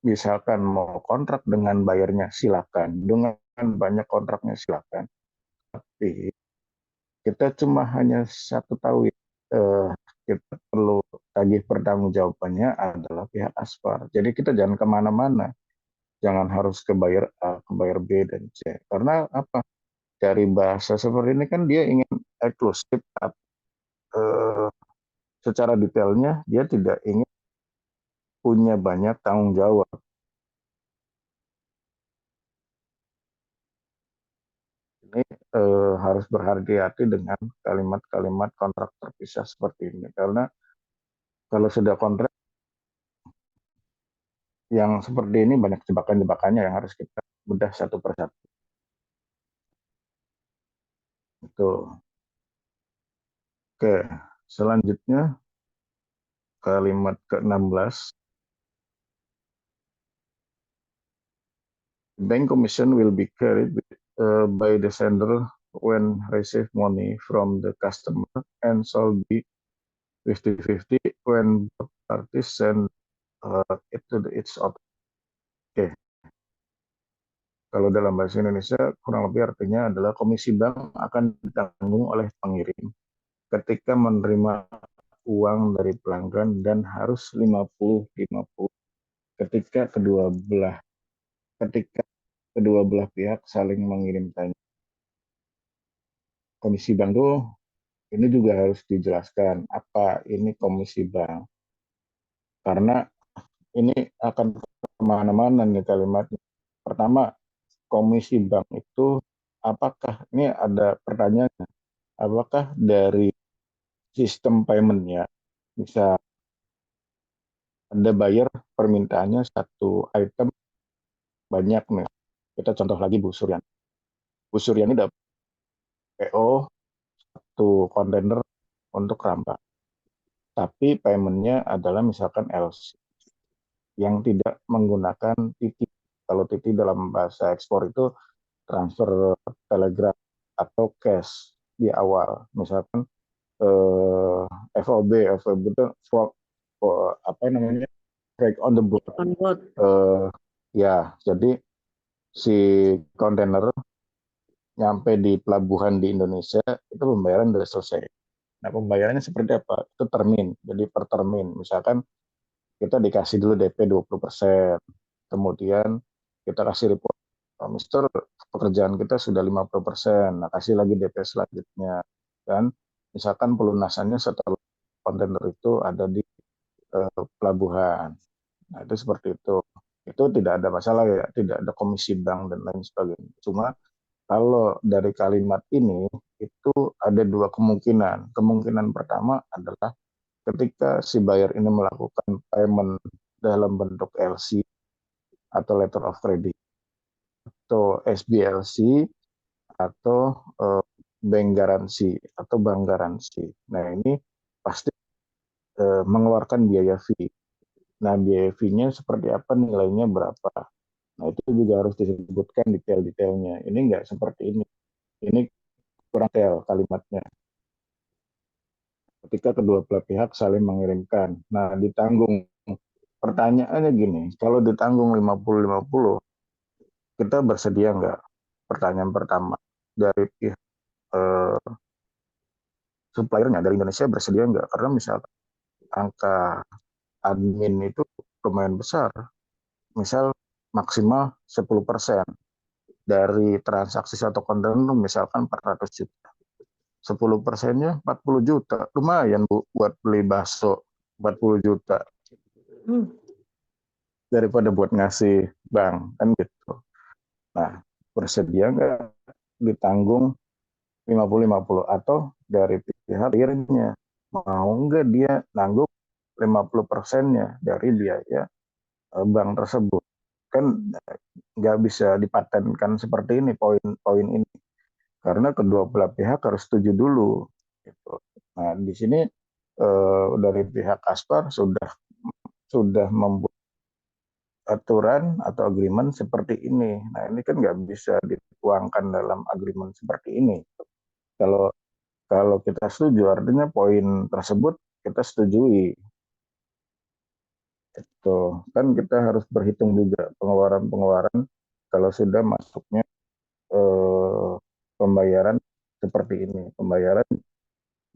misalkan mau kontrak dengan bayarnya silakan, dengan banyak kontraknya silakan. Tapi kita cuma hanya satu tahu, kita perlu tagih pertanggungjawabannya adalah pihak aspar. Jadi kita jangan kemana-mana, jangan harus ke buyer A, ke buyer B dan C. Karena apa? Dari bahasa seperti ini kan dia ingin eksklusif, eh, secara detailnya dia tidak ingin punya banyak tanggung jawab. Ini harus berhati-hati dengan kalimat-kalimat kontrak terpisah seperti ini. Karena kalau sudah kontrak yang seperti ini banyak jebakan-jebakannya yang harus kita bedah satu persatu. Itu. Oke, selanjutnya kalimat ke-16. Bank commission will be carried by the sender when receive money from the customer and shall be 50-50 when both parties send it to its object. Oke, kalau dalam bahasa Indonesia kurang lebih artinya adalah komisi bank akan ditanggung oleh pengirim ketika menerima uang dari pelanggan dan harus 50-50 ketika ketika kedua belah pihak saling mengirimkan. Komisi bank itu ini juga harus dijelaskan apa ini komisi bank, karena ini akan kemana-mana nih kalimatnya. Pertama, komisi bank itu apakah, ini ada pertanyaan, apakah dari sistem paymentnya bisa ada buyer permintaannya satu item banyak nih. Kita contoh lagi Bu Suryan. Bu Suryan ini dapat PO satu kontainer untuk Rampak. Tapi paymentnya adalah misalkan LC yang tidak menggunakan TT. Kalau TT dalam bahasa ekspor itu transfer telegram atau cash di awal. Misalkan FOB itu for, apa namanya, break on the boat. Ya, jadi si kontainer nyampe di pelabuhan di Indonesia itu pembayaran sudah selesai. Nah, pembayarannya seperti apa? Itu termin. Jadi per termin, misalkan kita dikasih dulu DP 20%. Kemudian kita kasih report, oh, Mister, pekerjaan kita sudah 50%. Nah, kasih lagi DP selanjutnya. Dan misalkan pelunasannya setelah kontainer itu ada di pelabuhan. Nah, itu seperti itu. Itu tidak ada masalah ya, tidak ada komisi bank dan lain sebagainya. Cuma kalau dari kalimat ini itu ada dua kemungkinan. Kemungkinan pertama adalah ketika si buyer ini melakukan payment dalam bentuk LC atau letter of credit. atau SBLC atau bank garansi atau bank garansi. Nah, ini pasti mengeluarkan biaya fee. Nah, biaya fee-nya seperti apa, nilainya berapa. Nah, itu juga harus disebutkan detail-detailnya. Ini nggak seperti ini. Ini kurang detail kalimatnya. Ketika kedua belah pihak saling mengirimkan. Nah, ditanggung. Pertanyaannya gini, kalau ditanggung 50-50, kita bersedia nggak? Pertanyaan pertama. Dari pihak suppliernya, dari Indonesia bersedia nggak? Karena misalkan angka admin itu lumayan besar. Misal maksimal 10% dari transaksi satu kontainer misalkan 400 juta. 10%-nya 40 juta. Lumayan, Bu, buat beli bakso 40 juta. Daripada buat ngasih bank, kan gitu. Nah, bersedia nggak ditanggung 50-50 atau dari pihak akhirnya mau nggak dia nanggung 50%-nya dari biaya bank tersebut. Kan nggak bisa dipatenkan seperti ini poin-poin ini. Karena kedua belah pihak harus setuju dulu. Gitu. Nah, di sini dari pihak Aspar sudah membuat aturan atau agreement seperti ini. Nah, ini kan nggak bisa dituangkan dalam agreement seperti ini. Kalau kalau kita setuju, artinya poin tersebut kita setujui. Itu kan kita harus berhitung juga pengeluaran-pengeluaran kalau sudah masuknya eh, pembayaran seperti ini, pembayaran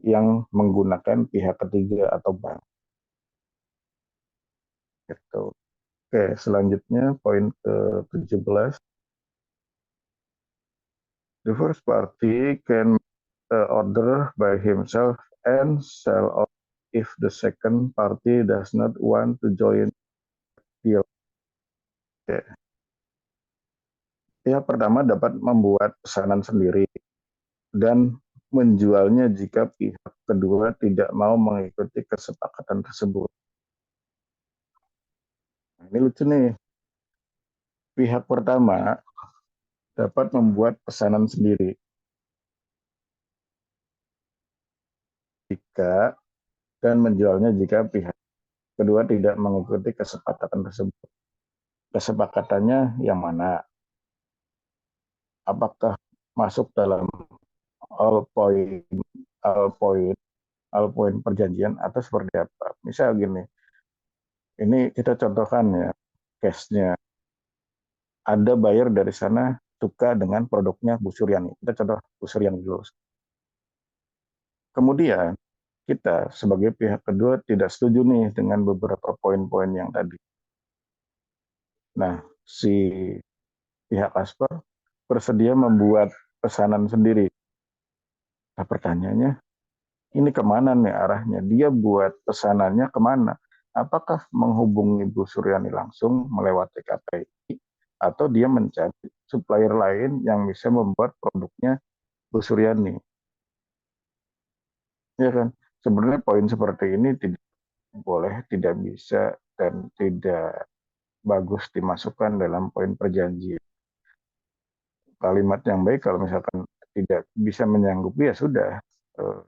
yang menggunakan pihak ketiga atau bank. Gitu. Oke, selanjutnya poin ke-17. The first party can order by himself and sell off if the second party does not want to join deal. Oke. Pihak pertama dapat membuat pesanan sendiri dan menjualnya jika pihak kedua tidak mau mengikuti kesepakatan tersebut. Nah, ini lucu nih. Pihak pertama dapat membuat pesanan sendiri jika dan menjualnya jika pihak kedua tidak mengikuti kesepakatan tersebut. Kesepakatannya yang mana? Apakah masuk dalam all point all point all point perjanjian atau seperti apa? Misal gini, ini kita contohkan ya, case-nya. Ada buyer dari sana suka dengan produknya Bu Suryani. Kita contoh Bu Suryani dulu. Kemudian kita sebagai pihak kedua tidak setuju nih dengan beberapa poin-poin yang tadi. Nah, si pihak Aspar bersedia membuat pesanan sendiri. Nah, pertanyaannya, ini kemana nih arahnya? Dia buat pesanannya kemana? Apakah menghubungi Bu Suryani langsung melewati KPI atau dia mencari supplier lain yang bisa membuat produknya Bu Suryani? Ya kan? Sebenarnya poin seperti ini tidak boleh, tidak bisa, dan tidak bagus dimasukkan dalam poin perjanjian. Kalimat yang baik kalau misalkan tidak bisa menyanggupi ya sudah, eh,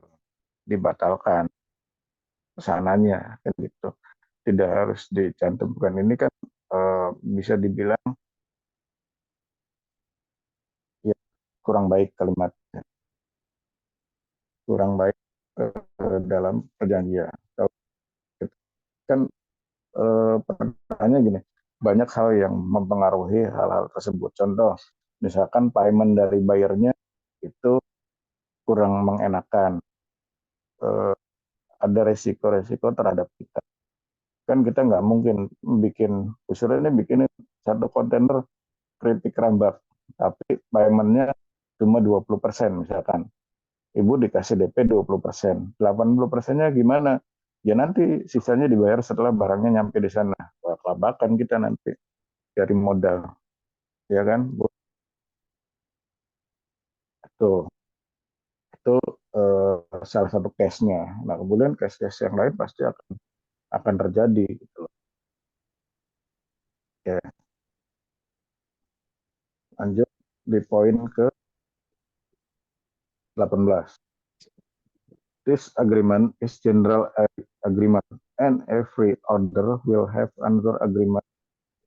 dibatalkan pesanannya kan gitu. Tidak harus dicantumkan. Ini kan bisa dibilang ya kurang baik kalimatnya, kurang baik dalam perjanjian. Kan pertanyaannya gini, banyak hal yang mempengaruhi hal-hal tersebut. Contoh, misalkan payment dari bayarnya itu kurang mengenakan, eh, ada resiko-resiko terhadap kita. Kan kita nggak mungkin bikin, usulnya ini bikin satu kontainer keripik rambak, tapi paymentnya cuma 20% misalkan. Ibu dikasih DP 20%, 80%-nya gimana? Ya nanti sisanya dibayar setelah barangnya nyampe di sana. Wah, kelabakan kita nanti dari modal, ya kan? Tuh, itu salah satu case-nya. Nah, kemudian case-case yang lain pasti akan terjadi gitu loh. Ya, Lanjut di poin ke 18. This agreement is general agreement and every order will have another agreement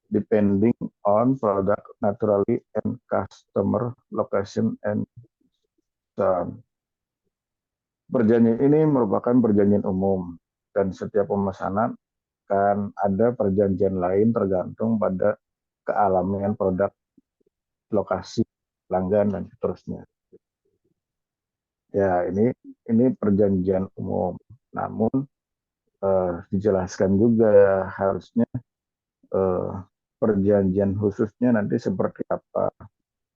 depending on product naturally and customer location and so. Perjanjian ini merupakan perjanjian umum dan setiap pemesanan kan ada perjanjian lain tergantung pada kealamian produk, lokasi, pelanggan dan seterusnya. Ya, ini perjanjian umum. Namun dijelaskan juga harusnya perjanjian khususnya nanti seperti apa.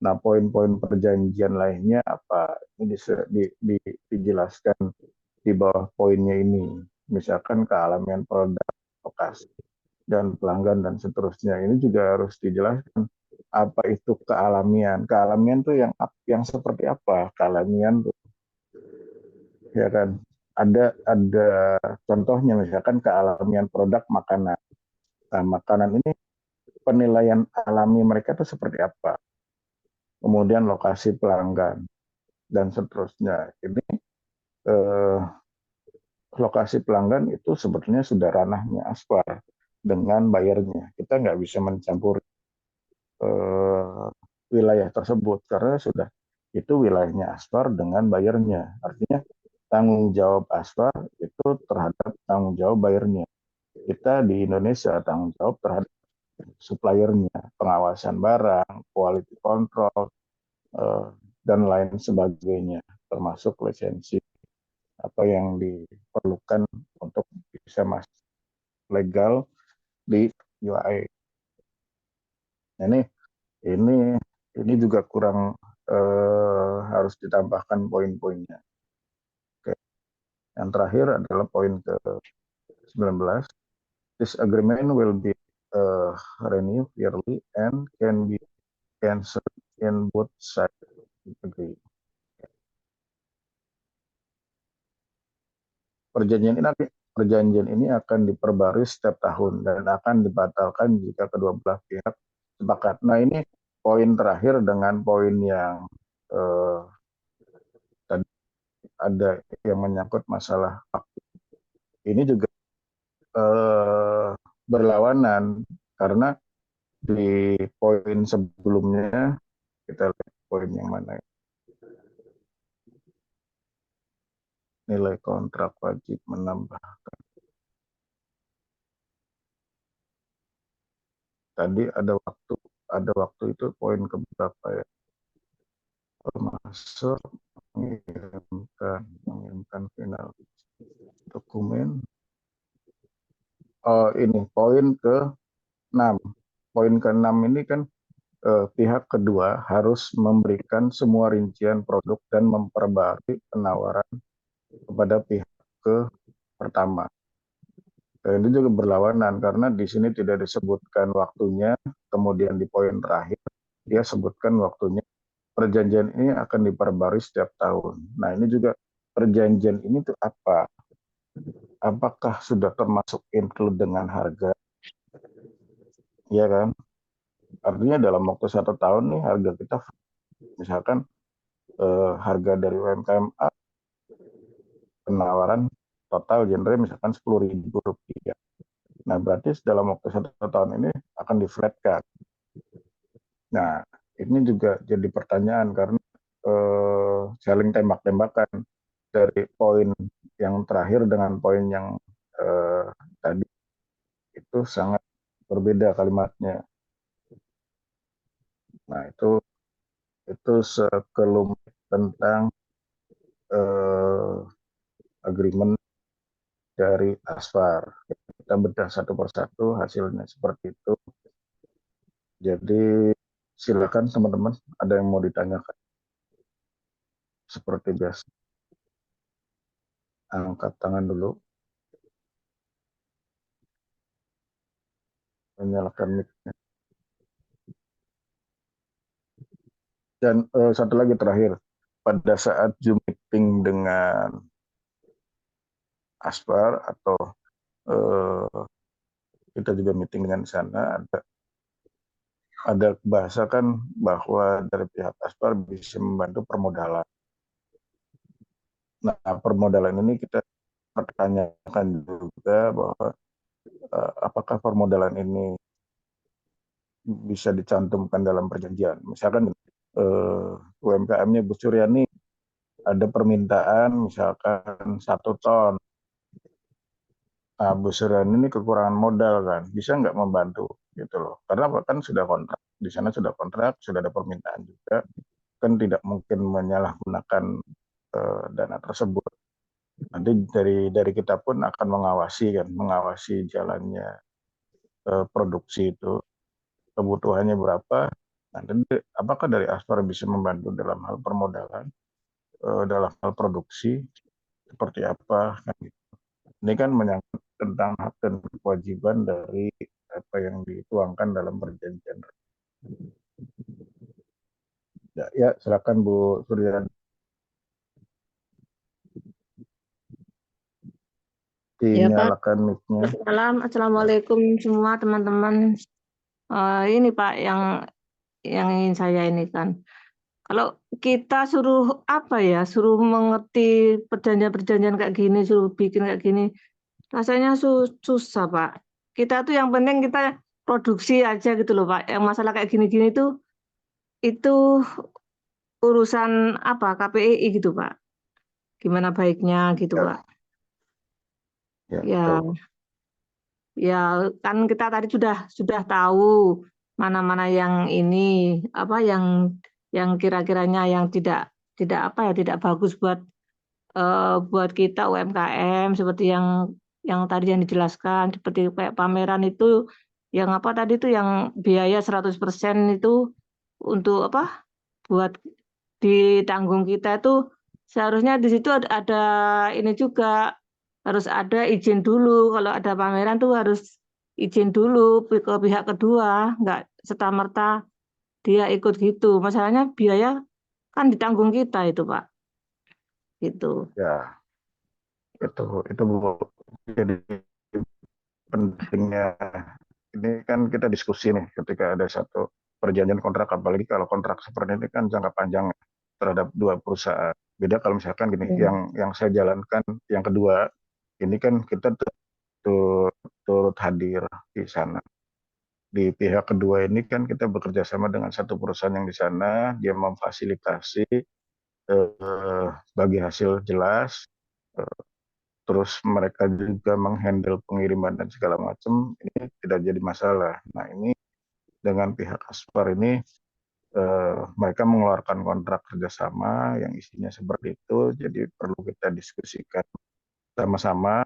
Nah, poin-poin perjanjian lainnya apa? Ini dijelaskan di bawah poinnya ini. Misalkan kealamian produk, lokasi, dan pelanggan, dan seterusnya. Ini juga harus dijelaskan apa itu kealamian. Kealamian tuh yang seperti apa? Kealamian tuh, ya kan? Ada contohnya, misalkan kealamian produk makanan. Nah, makanan ini penilaian alami mereka itu seperti apa? Kemudian lokasi pelanggan dan seterusnya. Ini eh, lokasi pelanggan itu sebetulnya sudah ranahnya Aspar dengan bayarnya. Kita nggak bisa mencampur wilayah tersebut karena sudah itu wilayahnya Aspar dengan bayarnya. Artinya tanggung jawab Aspar itu terhadap tanggung jawab bayarnya. Kita di Indonesia tanggung jawab terhadap suppliernya, pengawasan barang, quality control, dan lain sebagainya, termasuk lisensi apa yang diperlukan untuk bisa masuk legal di UAE. Nah, ini ini juga kurang harus ditambahkan poin-poinnya. Oke. Yang terakhir adalah poin ke-19. This agreement will be renewed yearly and can be cancelled in both sides agree. Perjanjian ini akan diperbarui setiap tahun dan akan dibatalkan jika kedua belah pihak sepakat. Nah, ini poin terakhir dengan poin yang tadi ada yang menyangkut masalah waktu. Ini juga berlawanan karena di poin sebelumnya, kita lihat poin yang mana, nilai kontrak wajib menambah. Tadi ada waktu itu poin keberapa ya? Termasuk mengirimkan final dokumen. Oh, ini poin ke-6. Poin ke-6 ini kan pihak kedua harus memberikan semua rincian produk dan memperbarui penawaran kepada pihak ke pertama. Ini juga berlawanan karena di sini tidak disebutkan waktunya, kemudian di poin terakhir dia sebutkan waktunya. Perjanjian ini akan diperbarui setiap tahun. Nah, ini juga perjanjian ini tuh apa? Apakah sudah termasuk include dengan harga? Iya kan? Artinya dalam waktu 1 tahun nih harga kita, misalkan harga dari UMKM A, penawaran total genre misalkan Rp10.000. Nah, berarti dalam waktu 1 tahun ini akan di-flatkan. Nah, ini juga jadi pertanyaan karena saling tembak-tembakan dari poin yang terakhir dengan poin yang tadi itu sangat berbeda kalimatnya. Nah, itu sekelumit tentang agreement dari Asfar. Kita bedah satu persatu, hasilnya seperti itu. Jadi silakan teman-teman, ada yang mau ditanyakan? Seperti biasa, angkat tangan dulu, menyalakan mic-nya. Dan satu lagi terakhir, pada saat Zoom meeting dengan Aspar atau kita juga meeting dengan sana, ada ada bahasa kan bahwa dari pihak Aspar bisa membantu permodalan. Nah, permodalan ini kita pertanyakan juga bahwa apakah permodalan ini bisa dicantumkan dalam perjanjian. Misalkan UMKM-nya Bu Suryani ada permintaan misalkan 1 ton. Nah, Bu Suryani ini kekurangan modal kan, bisa nggak membantu gitu loh. Karena kan sudah kontrak, di sana sudah kontrak, sudah ada permintaan juga, kan tidak mungkin menyalahgunakan dana tersebut. Nanti dari kita pun akan mengawasi jalannya produksi itu, kebutuhannya berapa. Nanti apakah dari Aspar bisa membantu dalam hal permodalan, dalam hal produksi seperti apa? Kan gitu. Ini kan menyangkut tentang hak dan kewajiban dari apa yang dituangkan dalam perjanjian. Ya, silakan Bu Suryani. Ya Pak. Dinyalakan mic-nya. Assalamualaikum semua teman-teman. Ini Pak yang ingin saya ini kan. Kalau kita suruh apa ya, suruh mengerti perjanjian-perjanjian kayak gini, suruh bikin kayak gini, rasanya susah Pak. Kita tuh yang penting kita produksi aja gitu loh Pak. Yang masalah kayak gini-gini tuh itu urusan apa KPI gitu Pak. Gimana baiknya gitu Pak. Ya, ya, Ya, betul. ya kan kita tadi sudah tahu mana-mana yang ini apa yang kira-kiranya yang tidak apa ya tidak bagus buat kita UMKM seperti yang tadi yang dijelaskan seperti kayak pameran itu yang apa tadi itu yang biaya 100% itu untuk apa buat ditanggung kita itu seharusnya di situ ada ini juga harus ada izin dulu kalau ada pameran tuh harus izin dulu ke pihak kedua nggak serta-merta dia ikut gitu masalahnya biaya kan ditanggung kita itu Pak gitu. Ya, itu Bu. Jadi pentingnya ini kan kita diskusi nih ketika ada satu perjanjian kontrak, apalagi kalau kontrak seperti ini kan jangka panjang terhadap 2 perusahaan. Beda kalau misalkan gini, Ya, yang saya jalankan yang kedua ini kan kita turut hadir di sana. Di pihak kedua ini kan kita bekerja sama dengan satu perusahaan yang di sana, dia memfasilitasi bagi hasil jelas, eh, terus mereka juga menghandle pengiriman dan segala macam, ini tidak jadi masalah. Nah, ini dengan pihak Aspar ini mereka mengeluarkan kontrak kerjasama yang isinya seperti itu, jadi perlu kita diskusikan sama-sama.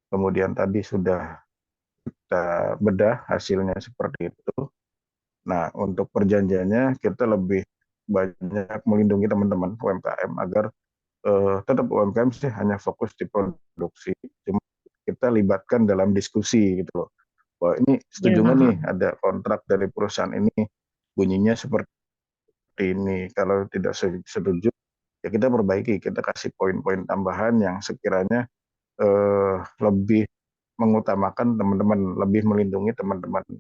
Kemudian tadi sudah kita bedah hasilnya seperti itu. Nah, untuk perjanjiannya kita lebih banyak melindungi teman-teman UMKM agar tetap UMKM sih hanya fokus di produksi. Cuma kita libatkan dalam diskusi gitu loh. Wah, ini setuju nggak nih ada kontrak dari perusahaan ini bunyinya seperti ini. Kalau tidak setuju, ya kita perbaiki. Kita kasih poin-poin tambahan yang sekiranya lebih mengutamakan teman-teman, lebih melindungi teman-teman iya,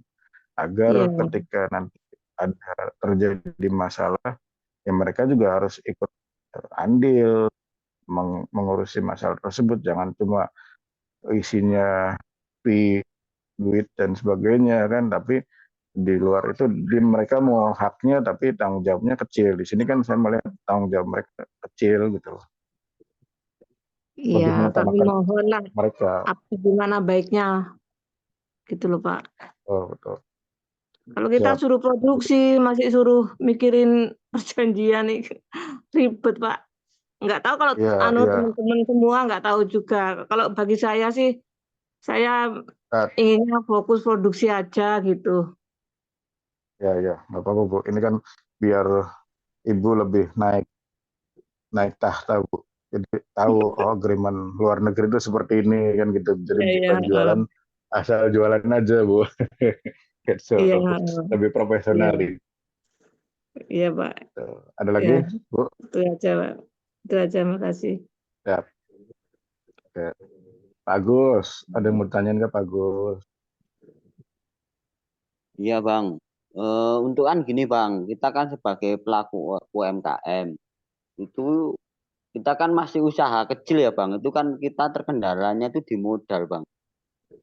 agar ketika nanti ada terjadi masalah, ya mereka juga harus ikut andil mengurusi masalah tersebut. Jangan cuma isinya fee, duit dan sebagainya kan, tapi di luar itu mereka mau haknya tapi tanggung jawabnya kecil. Di sini kan saya melihat tanggung jawab mereka kecil gitu loh. iya Lebih kami mengutamakan mohonlah mereka. apa gimana baiknya gitu loh Pak. Oh, betul. Kalau kita Siap. suruh produksi masih suruh mikirin perjanjian nih ribet Pak. Nggak tahu kalau Iya, iya. teman-teman semua nggak tahu juga. Kalau bagi saya sih saya Nah, inginnya fokus produksi aja gitu. ya, ya, nggak apa-apa Bu. Ini kan biar Ibu lebih naik naik tahta Bu. Jadi tahu oh agreement luar negeri itu seperti ini kan gitu. Jadi Iya, iya, bukan jualan asal jualan aja Bu. Gitu. iya, Lebih profesional iya, gitu. iya Pak. Ada Ya, lagi Bu? itu aja Pak. Itu aja, makasih. Ya. Oke. Pak Agus, ada yang mau ditanyain nggak Pak Agus? Iya Bang, Untuk kan gini Bang, kita kan sebagai pelaku UMKM itu kita kan masih usaha kecil ya Bang. Itu kan kita terkendalanya itu di modal Bang.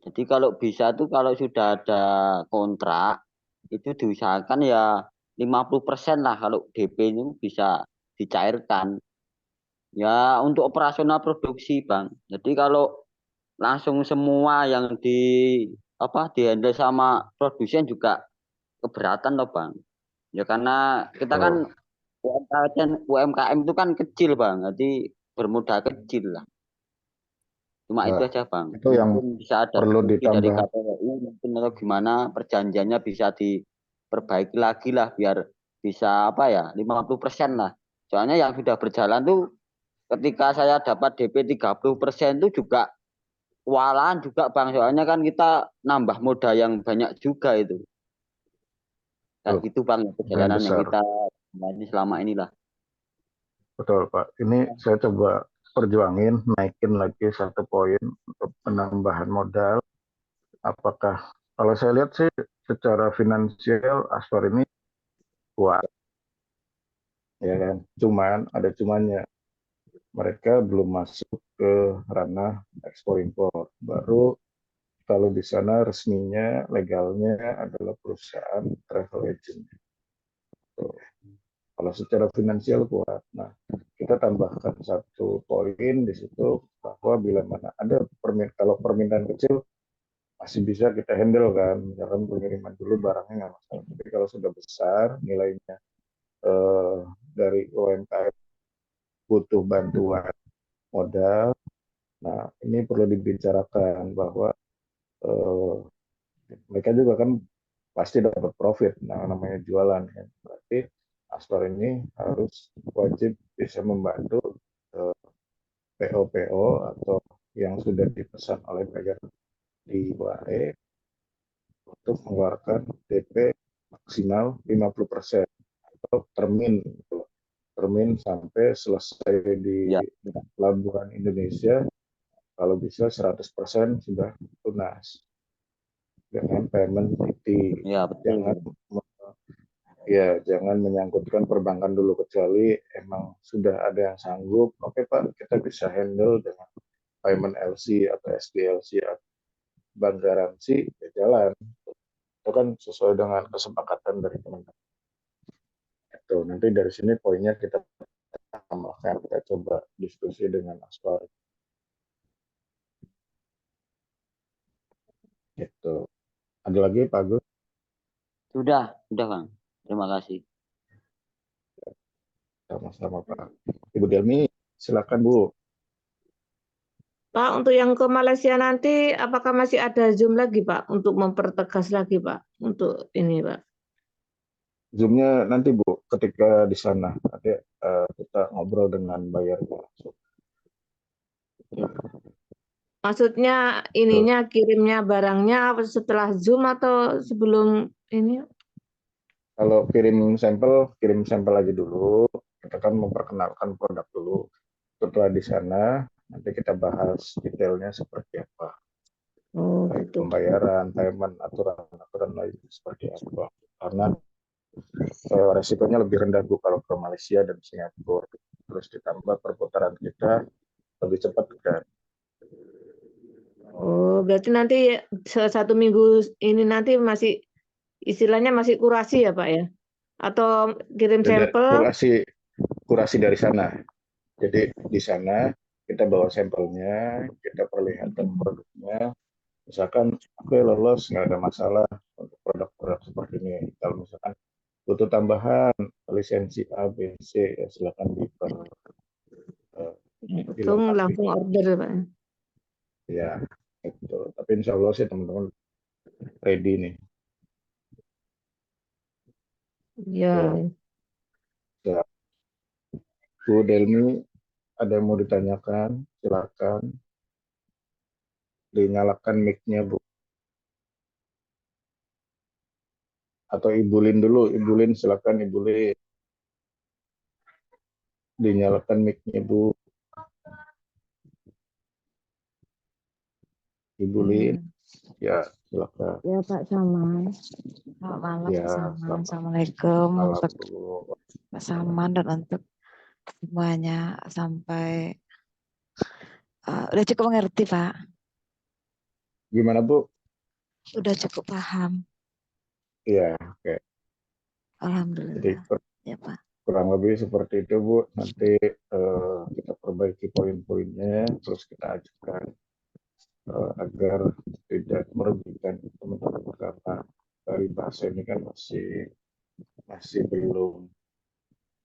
Jadi kalau bisa tuh kalau sudah ada kontrak itu diusahakan ya 50% lah kalau DP itu bisa dicairkan. Ya untuk operasional produksi Bang. Jadi kalau langsung semua yang di handle sama produsen juga keberatan loh Bang. Ya karena kita kan Oh, UMKM itu kan kecil Bang, jadi bermodal kecil lah. Cuma itu nah, aja Bang. itu yang Mungkin bisa ada perlu diskusi dari ditambah. KPU mungkin atau gimana perjanjiannya bisa diperbaiki lagi lah biar bisa apa ya 50% lah. Soalnya yang sudah berjalan tuh ketika saya dapat DP 30% itu juga kewalahan juga Bang. Soalnya kan kita nambah modal yang banyak juga itu. Kayak Tuh, gitu Bang lumayan perjalanan yang besar. kita jalani selama inilah. Betul, Pak. Ini saya coba perjuangin, naikin lagi 1 poin untuk penambahan modal. Apakah, kalau saya lihat sih secara finansial Astor ini kuat, ya kan? Cuman, ada cumannya. Mereka belum masuk ke ranah ekspor impor. Baru kalau di sana resminya, legalnya adalah perusahaan travel agent. Tuh. Kalau secara finansial kuat. Nah, kita tambahkan 1 poin di situ bahwa bila mana ada kalau permintaan kecil masih bisa kita handle kan, misalkan pengiriman dulu barangnya nggak masalah. Tapi kalau sudah besar nilainya eh, dari UMKM butuh bantuan modal, nah ini perlu dibicarakan bahwa eh, mereka juga kan pasti dapat profit, nah namanya jualan kan. Berarti Astor ini harus wajib bisa membantu PO-PO atau yang sudah dipesan oleh buyer di UAE untuk mengeluarkan DP maksimal 50% atau termin sampai selesai di Ya, pelabuhan Indonesia, kalau bisa 100% sudah lunas dengan payment titik. ya betul. Jangan jangan menyangkutkan perbankan dulu kecuali emang sudah ada yang sanggup. Oke Pak, kita bisa handle dengan payment LC atau SBLC atau bank garansi, ya jalan. Itu kan sesuai dengan kesepakatan dari teman-teman. Itu nanti dari sini poinnya kita tambahkan, kita coba diskusi dengan Aspar. Gitu. Ada lagi Pak Agus? Sudah Bang. Terima kasih. Sama-sama Pak. Ibu Delmi, silakan Bu. Pak, untuk yang ke Malaysia nanti, apakah masih ada Zoom lagi, Pak, untuk mempertegas lagi, Pak, untuk ini, Pak? Zoom-nya nanti Bu, ketika di sana nanti kita ngobrol dengan bayarnya. Maksudnya Tuh. ininya kirimnya barangnya setelah Zoom atau sebelum ini? Kalau kirim sampel aja dulu. Kita kan memperkenalkan produk dulu. Setelah di sana, nanti kita bahas detailnya seperti apa. Oh, Baik gitu. pembayaran, payment, aturan-aturan lain seperti apa. Karena resikonya lebih rendah Bu kalau ke Malaysia dan Singapura. Terus ditambah perputaran kita lebih cepat kan. Oh, berarti nanti 1 minggu ini nanti masih istilahnya masih kurasi ya, Pak ya? Atau kirim Jadi sampel? kurasi dari sana. Jadi di sana kita bawa sampelnya, kita perlihatkan produknya. Misalkan oke lolos, nggak ada masalah untuk produk-produk seperti ini. Kalau misalkan butuh tambahan lisensi A, B, C, ya silakan Itu dilengkapi. langsung order, Pak. Ya, itu. Tapi insya Allah sih teman-teman ready nih. Tuh. Ya, Ya. Bu Delmi, ada yang mau ditanyakan? Silakan. Dinyalakan mic-nya Bu. Atau Ibu Lin dulu. Ibu Lin silakan Ibu Lin. Dinyalakan mic-nya Bu. Ibu Lin. Ya, silakan. Ya Pak Saman. Selamat malam Ya, Pak Saman. selamat Assalamualaikum malam, Pak Bu. Saman dan untuk semuanya sampai udah cukup mengerti Pak. Gimana, Bu? Udah cukup paham. Iya, oke. Jadi Alhamdulillah. Ya Pak. kurang lebih seperti itu, Bu. Nanti kita perbaiki poin-poinnya, terus kita ajukan agar tidak merugikan teman-teman, karena dari bahasa ini kan masih belum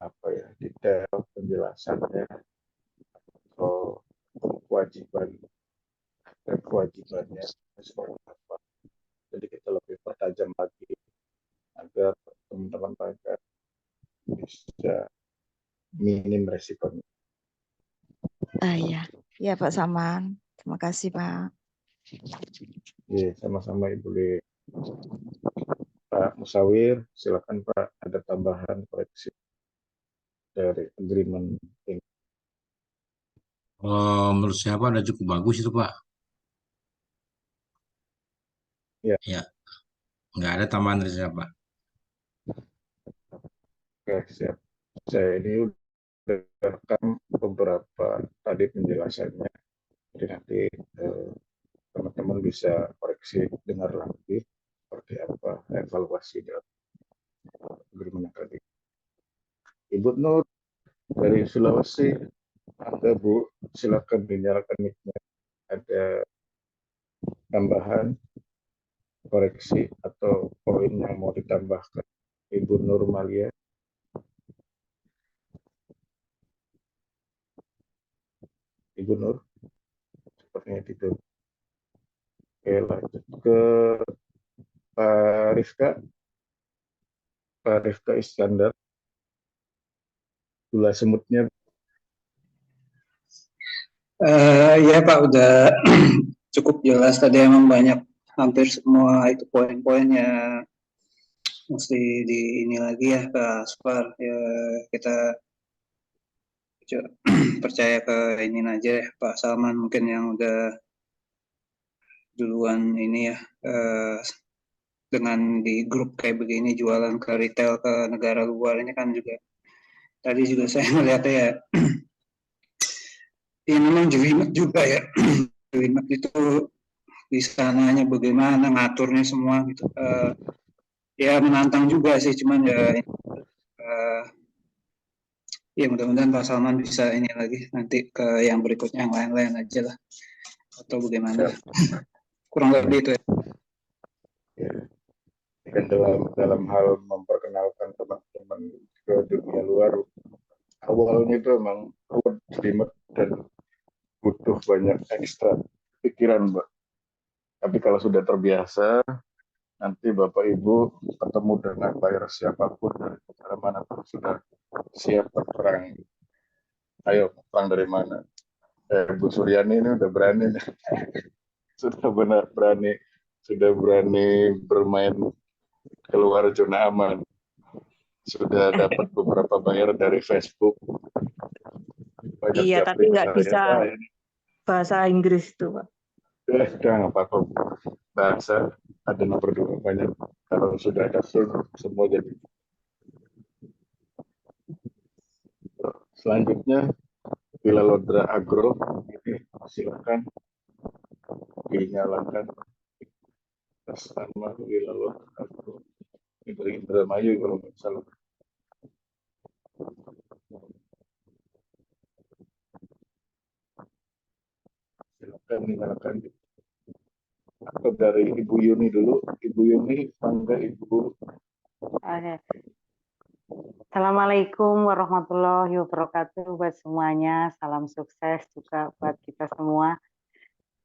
apa ya detail penjelasannya atau kewajiban dan kewajibannya seperti apa. Jadi kita lebih pertajam lagi agar teman-teman mereka bisa minim resikonya. Iya. Ya Pak Saman. Terima kasih Pak. Iya, sama-sama Ibu Li. Pak Musawir, silakan Pak, ada tambahan koreksi dari agreement ini. Menurut saya Pak udah cukup bagus itu Pak. Ya. Ya, nggak ada tambahan dari saya Pak. Oke, siap. Saya ini udah rekam beberapa tadi penjelasannya. Jadi nanti teman-teman bisa koreksi, dengar lagi seperti apa evaluasi dari agreement tadi. Ibu Nur dari Sulawesi, Anda Bu, silakan dinyalakan mic-nya. Ada tambahan, koreksi, atau poin yang mau ditambahkan. Ibu Nurmalia. Ibu Nur, sepertinya tidur. Oke, lanjut ke Pak Rifka. Pak Rifka Iskandar. Gula semutnya. Ya Pak, udah cukup jelas tadi, emang banyak, hampir semua itu poin-poinnya mesti di ini lagi ya Pak Aspar. Ya kita percaya ke ini aja ya Pak Salman, mungkin yang udah duluan ini ya, dengan di grup kayak begini jualan ke retail ke negara luar ini kan juga tadi juga saya melihatnya ya, ya memang jelimet juga ya. Jelimet itu di sananya bagaimana ngaturnya semua gitu. Ya menantang juga sih, cuman ya mudah-mudahan Pak Salman bisa ini lagi nanti ke yang berikutnya, yang lain-lain aja lah, atau bagaimana. Kurang lebih itu ya. Ya. Dan dalam hal memperkenalkan teman-teman ke dunia luar, awalnya itu memang jelimet dan butuh banyak ekstra pikiran, Mbak. Tapi kalau sudah terbiasa, nanti Bapak Ibu ketemu dengan buyer siapapun dari negara manapun sudah siap berperang. Ayo, perang dari mana? Bu Suryani ini udah berani nih. Sudah benar berani, sudah berani bermain keluar zona aman. Sudah dapat beberapa buyer dari Facebook. Banyak Iya, tapi nggak saya, bisa bahasa Inggris tuh Pak. Sudah nggak apa-apa. Bahasa ada nomor dua banyak. Kalau sudah ada semua jadi. Selanjutnya Villa Lodra Agro, ini silakan dinyalakan sama Villa Lodra Agro. Ini dari Indramayu kalau nggak salah. Silakan dinyalakan. Atau dari Ibu Yuni dulu. Ibu Yuni, mangga Ibu. Oke. Assalamualaikum warahmatullahi wabarakatuh buat semuanya. Salam sukses juga buat kita semua.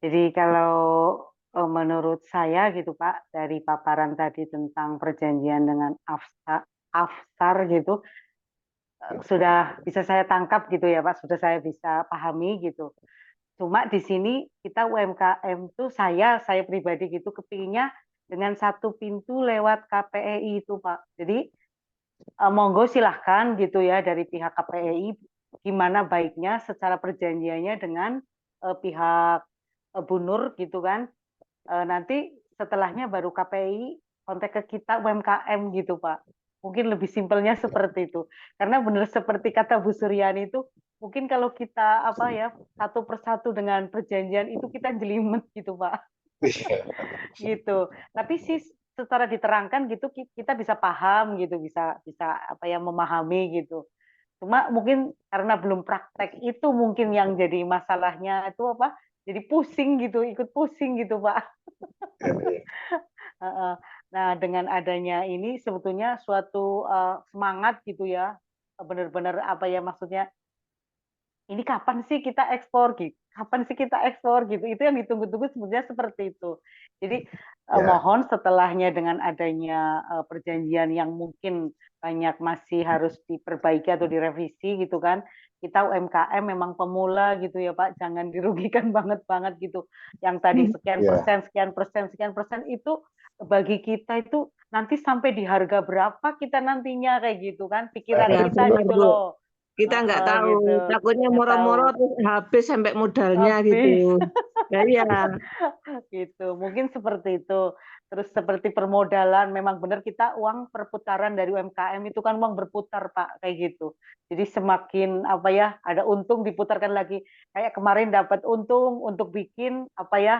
Jadi kalau menurut saya gitu Pak, dari paparan tadi tentang perjanjian dengan Afsar gitu, sudah bisa saya tangkap gitu ya Pak, sudah saya bisa pahami gitu. Cuma di sini kita UMKM tuh saya pribadi gitu kepinginnya dengan satu pintu lewat KPEI itu Pak. Jadi monggo silahkan gitu ya dari pihak KPEI gimana baiknya secara perjanjiannya dengan pihak Bu Nur gitu kan. nanti setelahnya baru KPI kontak ke kita UMKM gitu Pak. Mungkin lebih simpelnya seperti itu. Karena benar seperti kata Bu Suryani itu, mungkin kalau kita apa ya satu persatu dengan perjanjian itu kita jelimet gitu Pak. Gitu. Tapi sih secara diterangkan gitu kita bisa paham gitu, bisa apa ya memahami gitu. Cuma mungkin karena belum praktek itu mungkin yang jadi masalahnya itu apa? Jadi pusing gitu, ikut pusing gitu Pak. Nah, dengan adanya ini sebetulnya suatu semangat gitu ya, benar-benar apa ya maksudnya, ini kapan sih kita ekspor gitu, kapan sih kita ekspor gitu, itu yang ditunggu-tunggu sebenarnya seperti itu. Jadi mohon setelahnya dengan adanya perjanjian yang mungkin banyak masih harus diperbaiki atau direvisi gitu kan, kita UMKM memang pemula gitu ya Pak, jangan dirugikan banget gitu. Yang tadi sekian persen itu bagi kita itu nanti sampai di harga berapa kita nantinya kayak gitu kan, pikiran Ya, kita benar, gitu Bu. loh. Kita nggak tahu, Gitu. takutnya Nggak moro-moro tahu. terus habis sampai modalnya Habis. gitu. Ya, iya. Gitu, mungkin seperti itu. Terus seperti permodalan, memang benar kita uang perputaran dari UMKM itu kan uang berputar Pak, kayak gitu. Jadi semakin apa ya, ada untung diputarkan lagi. Kayak kemarin dapat untung untuk bikin apa ya,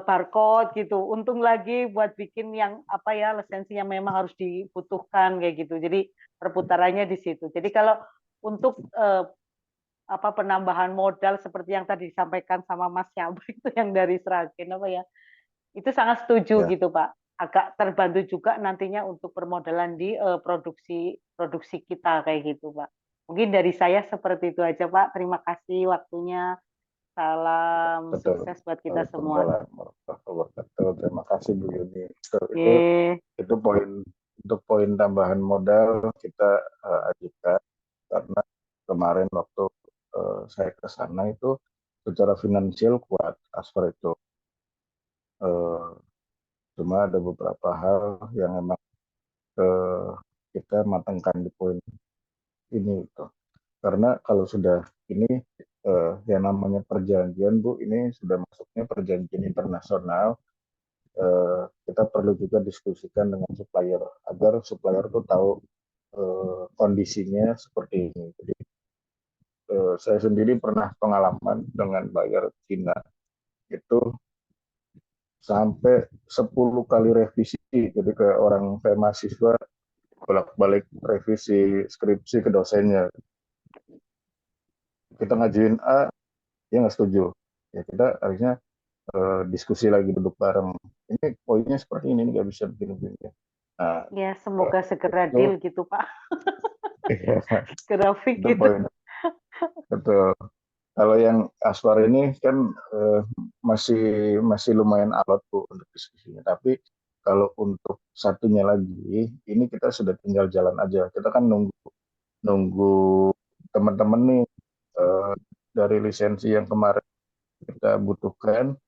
barcode gitu. Untung lagi buat bikin yang apa ya, lisensi yang memang harus dibutuhkan kayak gitu. Jadi perputarannya di situ. Jadi kalau untuk apa penambahan modal seperti yang tadi disampaikan sama Mas Syaba itu yang dari Sragen apa ya, itu sangat setuju gitu Pak. Agak terbantu juga nantinya untuk permodalan di produksi kita kayak gitu Pak. Mungkin dari saya seperti itu aja Pak. Terima kasih waktunya. Salam Betul. sukses buat kita semua. Waalaikumsalam warahmatullahi wabarakatuh. Terima kasih Bu Yuni. Ye. Itu poin untuk poin tambahan modal kita ajukan karena kemarin waktu saya ke sana itu secara finansial kuat Asper itu. Cuma ada beberapa hal yang memang kita matangkan di poin ini itu. Karena kalau sudah ini yang namanya perjanjian Bu, ini sudah masuknya perjanjian internasional. Kita perlu juga diskusikan dengan supplier agar supplier tuh tahu kondisinya seperti ini. Jadi saya sendiri pernah pengalaman dengan buyer Cina itu sampai 10 kali revisi. Jadi ke orang kayak mahasiswa bolak-balik revisi skripsi ke dosennya. Kita ngajuin A, dia nggak setuju. Ya kita harusnya diskusi lagi, duduk bareng. Ini poinnya seperti ini nggak bisa begini-begini. Nah, Ya, semoga segera itu, deal gitu Pak. Segera fix itu gitu. poin. Betul. Kalau yang Aswar ini kan masih lumayan alot Bu untuk diskusinya. Tapi kalau untuk satunya lagi, ini kita sudah tinggal jalan aja. Kita kan nunggu teman-teman nih dari lisensi yang kemarin kita butuhkan,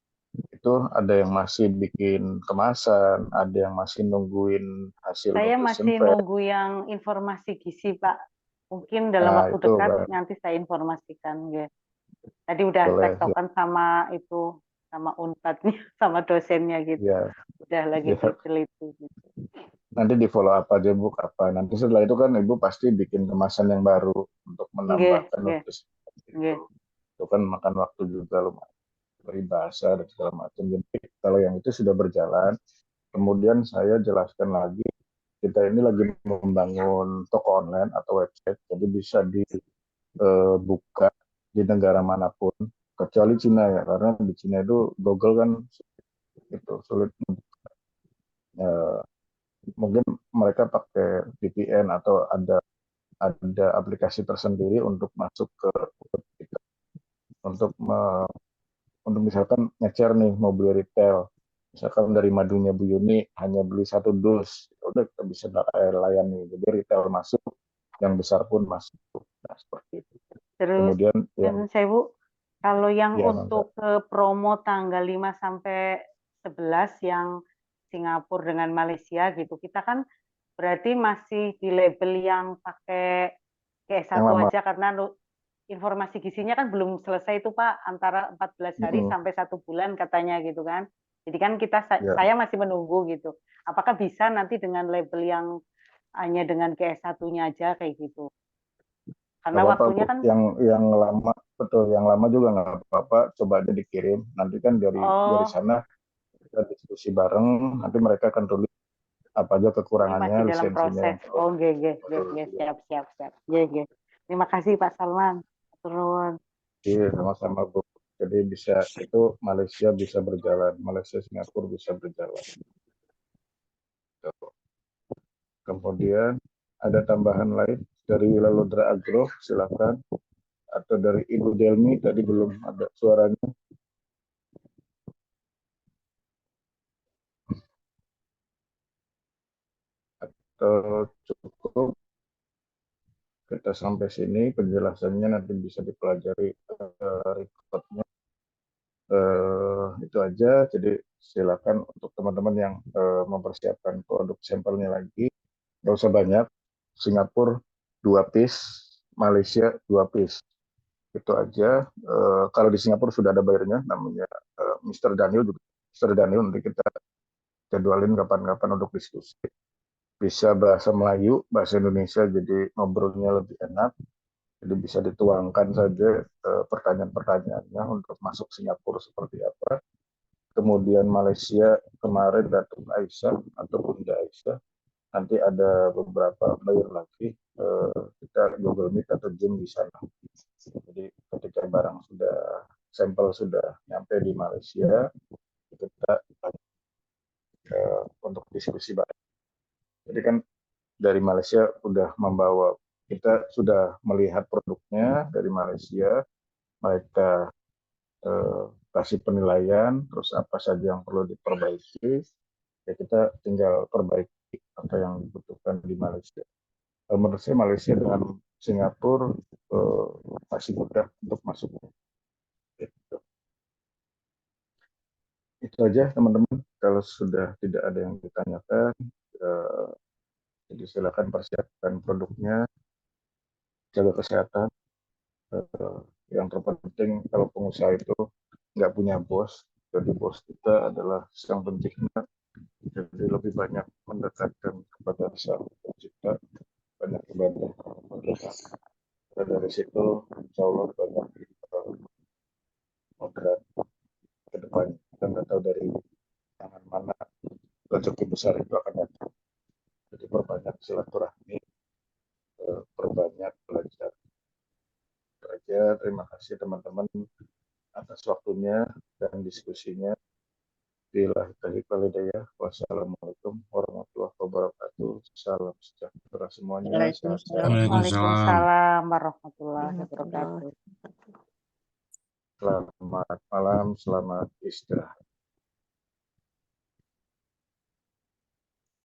itu ada yang masih bikin kemasan, ada yang masih nungguin hasil Saya nutrition masih fact. nunggu yang informasi gizi Pak. Mungkin dalam Nah, waktu itu, dekat Pak. nanti saya informasikan ya. Tadi udah Boleh, tektokan sama itu, sama Unpadnya, sama dosennya gitu. ya. Udah lagi Ya. diteliti gitu. Nanti di follow up aja Bu apa. Nanti setelah itu kan Ibu pasti bikin kemasan yang baru untuk menambahkan nutrisi. Itu kan makan waktu juga lumayan, peribahasa dan segala macam. Jadi kalau yang itu sudah berjalan, kemudian saya jelaskan lagi, kita ini lagi membangun toko online atau website, jadi bisa dibuka di negara manapun, kecuali Cina ya, karena di Cina itu Google kan itu sulit. Mungkin mereka pakai VPN atau ada aplikasi tersendiri untuk masuk ke kita, untuk misalkan ngecer nih mau beli retail, misalkan dari madunya Bu Yuni hanya beli 1 dus, udah kita bisa layani, jadi retail masuk, yang besar pun masuk. Nah, seperti itu. Terus Kemudian yang saya Bu, kalau yang ya, untuk promo tanggal 5 sampai 11 yang Singapura dengan Malaysia gitu, kita kan berarti masih di label yang pakai GS1 aja karena informasi gizinya kan belum selesai itu Pak, antara 14 hari sampai 1 bulan katanya gitu kan. Jadi kan Ya. saya masih menunggu gitu. Apakah bisa nanti dengan label yang hanya dengan GS1-nya aja kayak gitu? Karena Nggak apa-apa, waktunya Bu. kan Yang lama, betul, yang lama juga nggak apa-apa, coba aja dikirim. Nanti kan dari oh sana kita diskusi bareng, nanti mereka akan tulis apa aja ini kekurangannya, masih dalam lisensinya proses. yang Oh, perlu. siap. Terima kasih Pak Salman. Turun. Iya, sama-sama, Bu. Jadi itu Malaysia bisa berjalan, Malaysia Singapura bisa berjalan. Kemudian ada tambahan lain dari Wilalodra Agro, silakan. Atau dari Ibu Delmi, tadi belum ada suaranya. Atau cukup kita sampai sini, penjelasannya nanti bisa dipelajari rekodnya. Itu aja, jadi silakan untuk teman-teman yang mempersiapkan produk sampelnya lagi, nggak usah banyak. Singapura 2 piece, Malaysia 2 piece, itu aja. Kalau di Singapura sudah ada bayarnya, namanya Mr. Daniel juga. Mr. Daniel nanti kita jadwalin kapan-kapan untuk diskusi. Bisa bahasa Melayu, bahasa Indonesia, jadi ngobrolnya lebih enak. Jadi bisa dituangkan saja pertanyaan-pertanyaannya untuk masuk Singapura seperti apa. Kemudian Malaysia kemarin Datuk Aisyah atau Bunda Aisyah, nanti ada beberapa layer lagi, kita Google Meet atau Zoom di sana. Jadi ketika barang sampel sudah nyampe di Malaysia, kita untuk diskusi bareng. Jadi kan dari Malaysia kita sudah melihat produknya dari Malaysia, mereka kasih penilaian, terus apa saja yang perlu diperbaiki, ya kita tinggal perbaiki apa yang dibutuhkan di Malaysia. Menurut saya Malaysia dengan Singapura masih mudah untuk masuk. Itu aja teman-teman. Kalau sudah tidak ada yang ditanyakan, jadi silakan persiapkan produknya, jaga kesehatan. Yang terpenting kalau pengusaha itu nggak punya bos, jadi bos kita adalah sang pencipta. Jadi lebih banyak mendekatkan kepada sang pencipta, banyak ibadah. Dan dari situ, insya Allah banyak modal ke depan. Kita nggak tahu dari tangan mana rezeki besar itu akan datang. Jadi perbanyak silaturahmi, perbanyak belajar. Aja, terima kasih teman-teman atas waktunya dan diskusinya. Billahi taufiq wal hidayah. Wassalamualaikum warahmatullahi wabarakatuh. Salam sejahtera semuanya. Sehat-sehat. Waalaikumsalam. Waalaikumsalam warahmatullahi wabarakatuh. Selamat malam, selamat istirahat.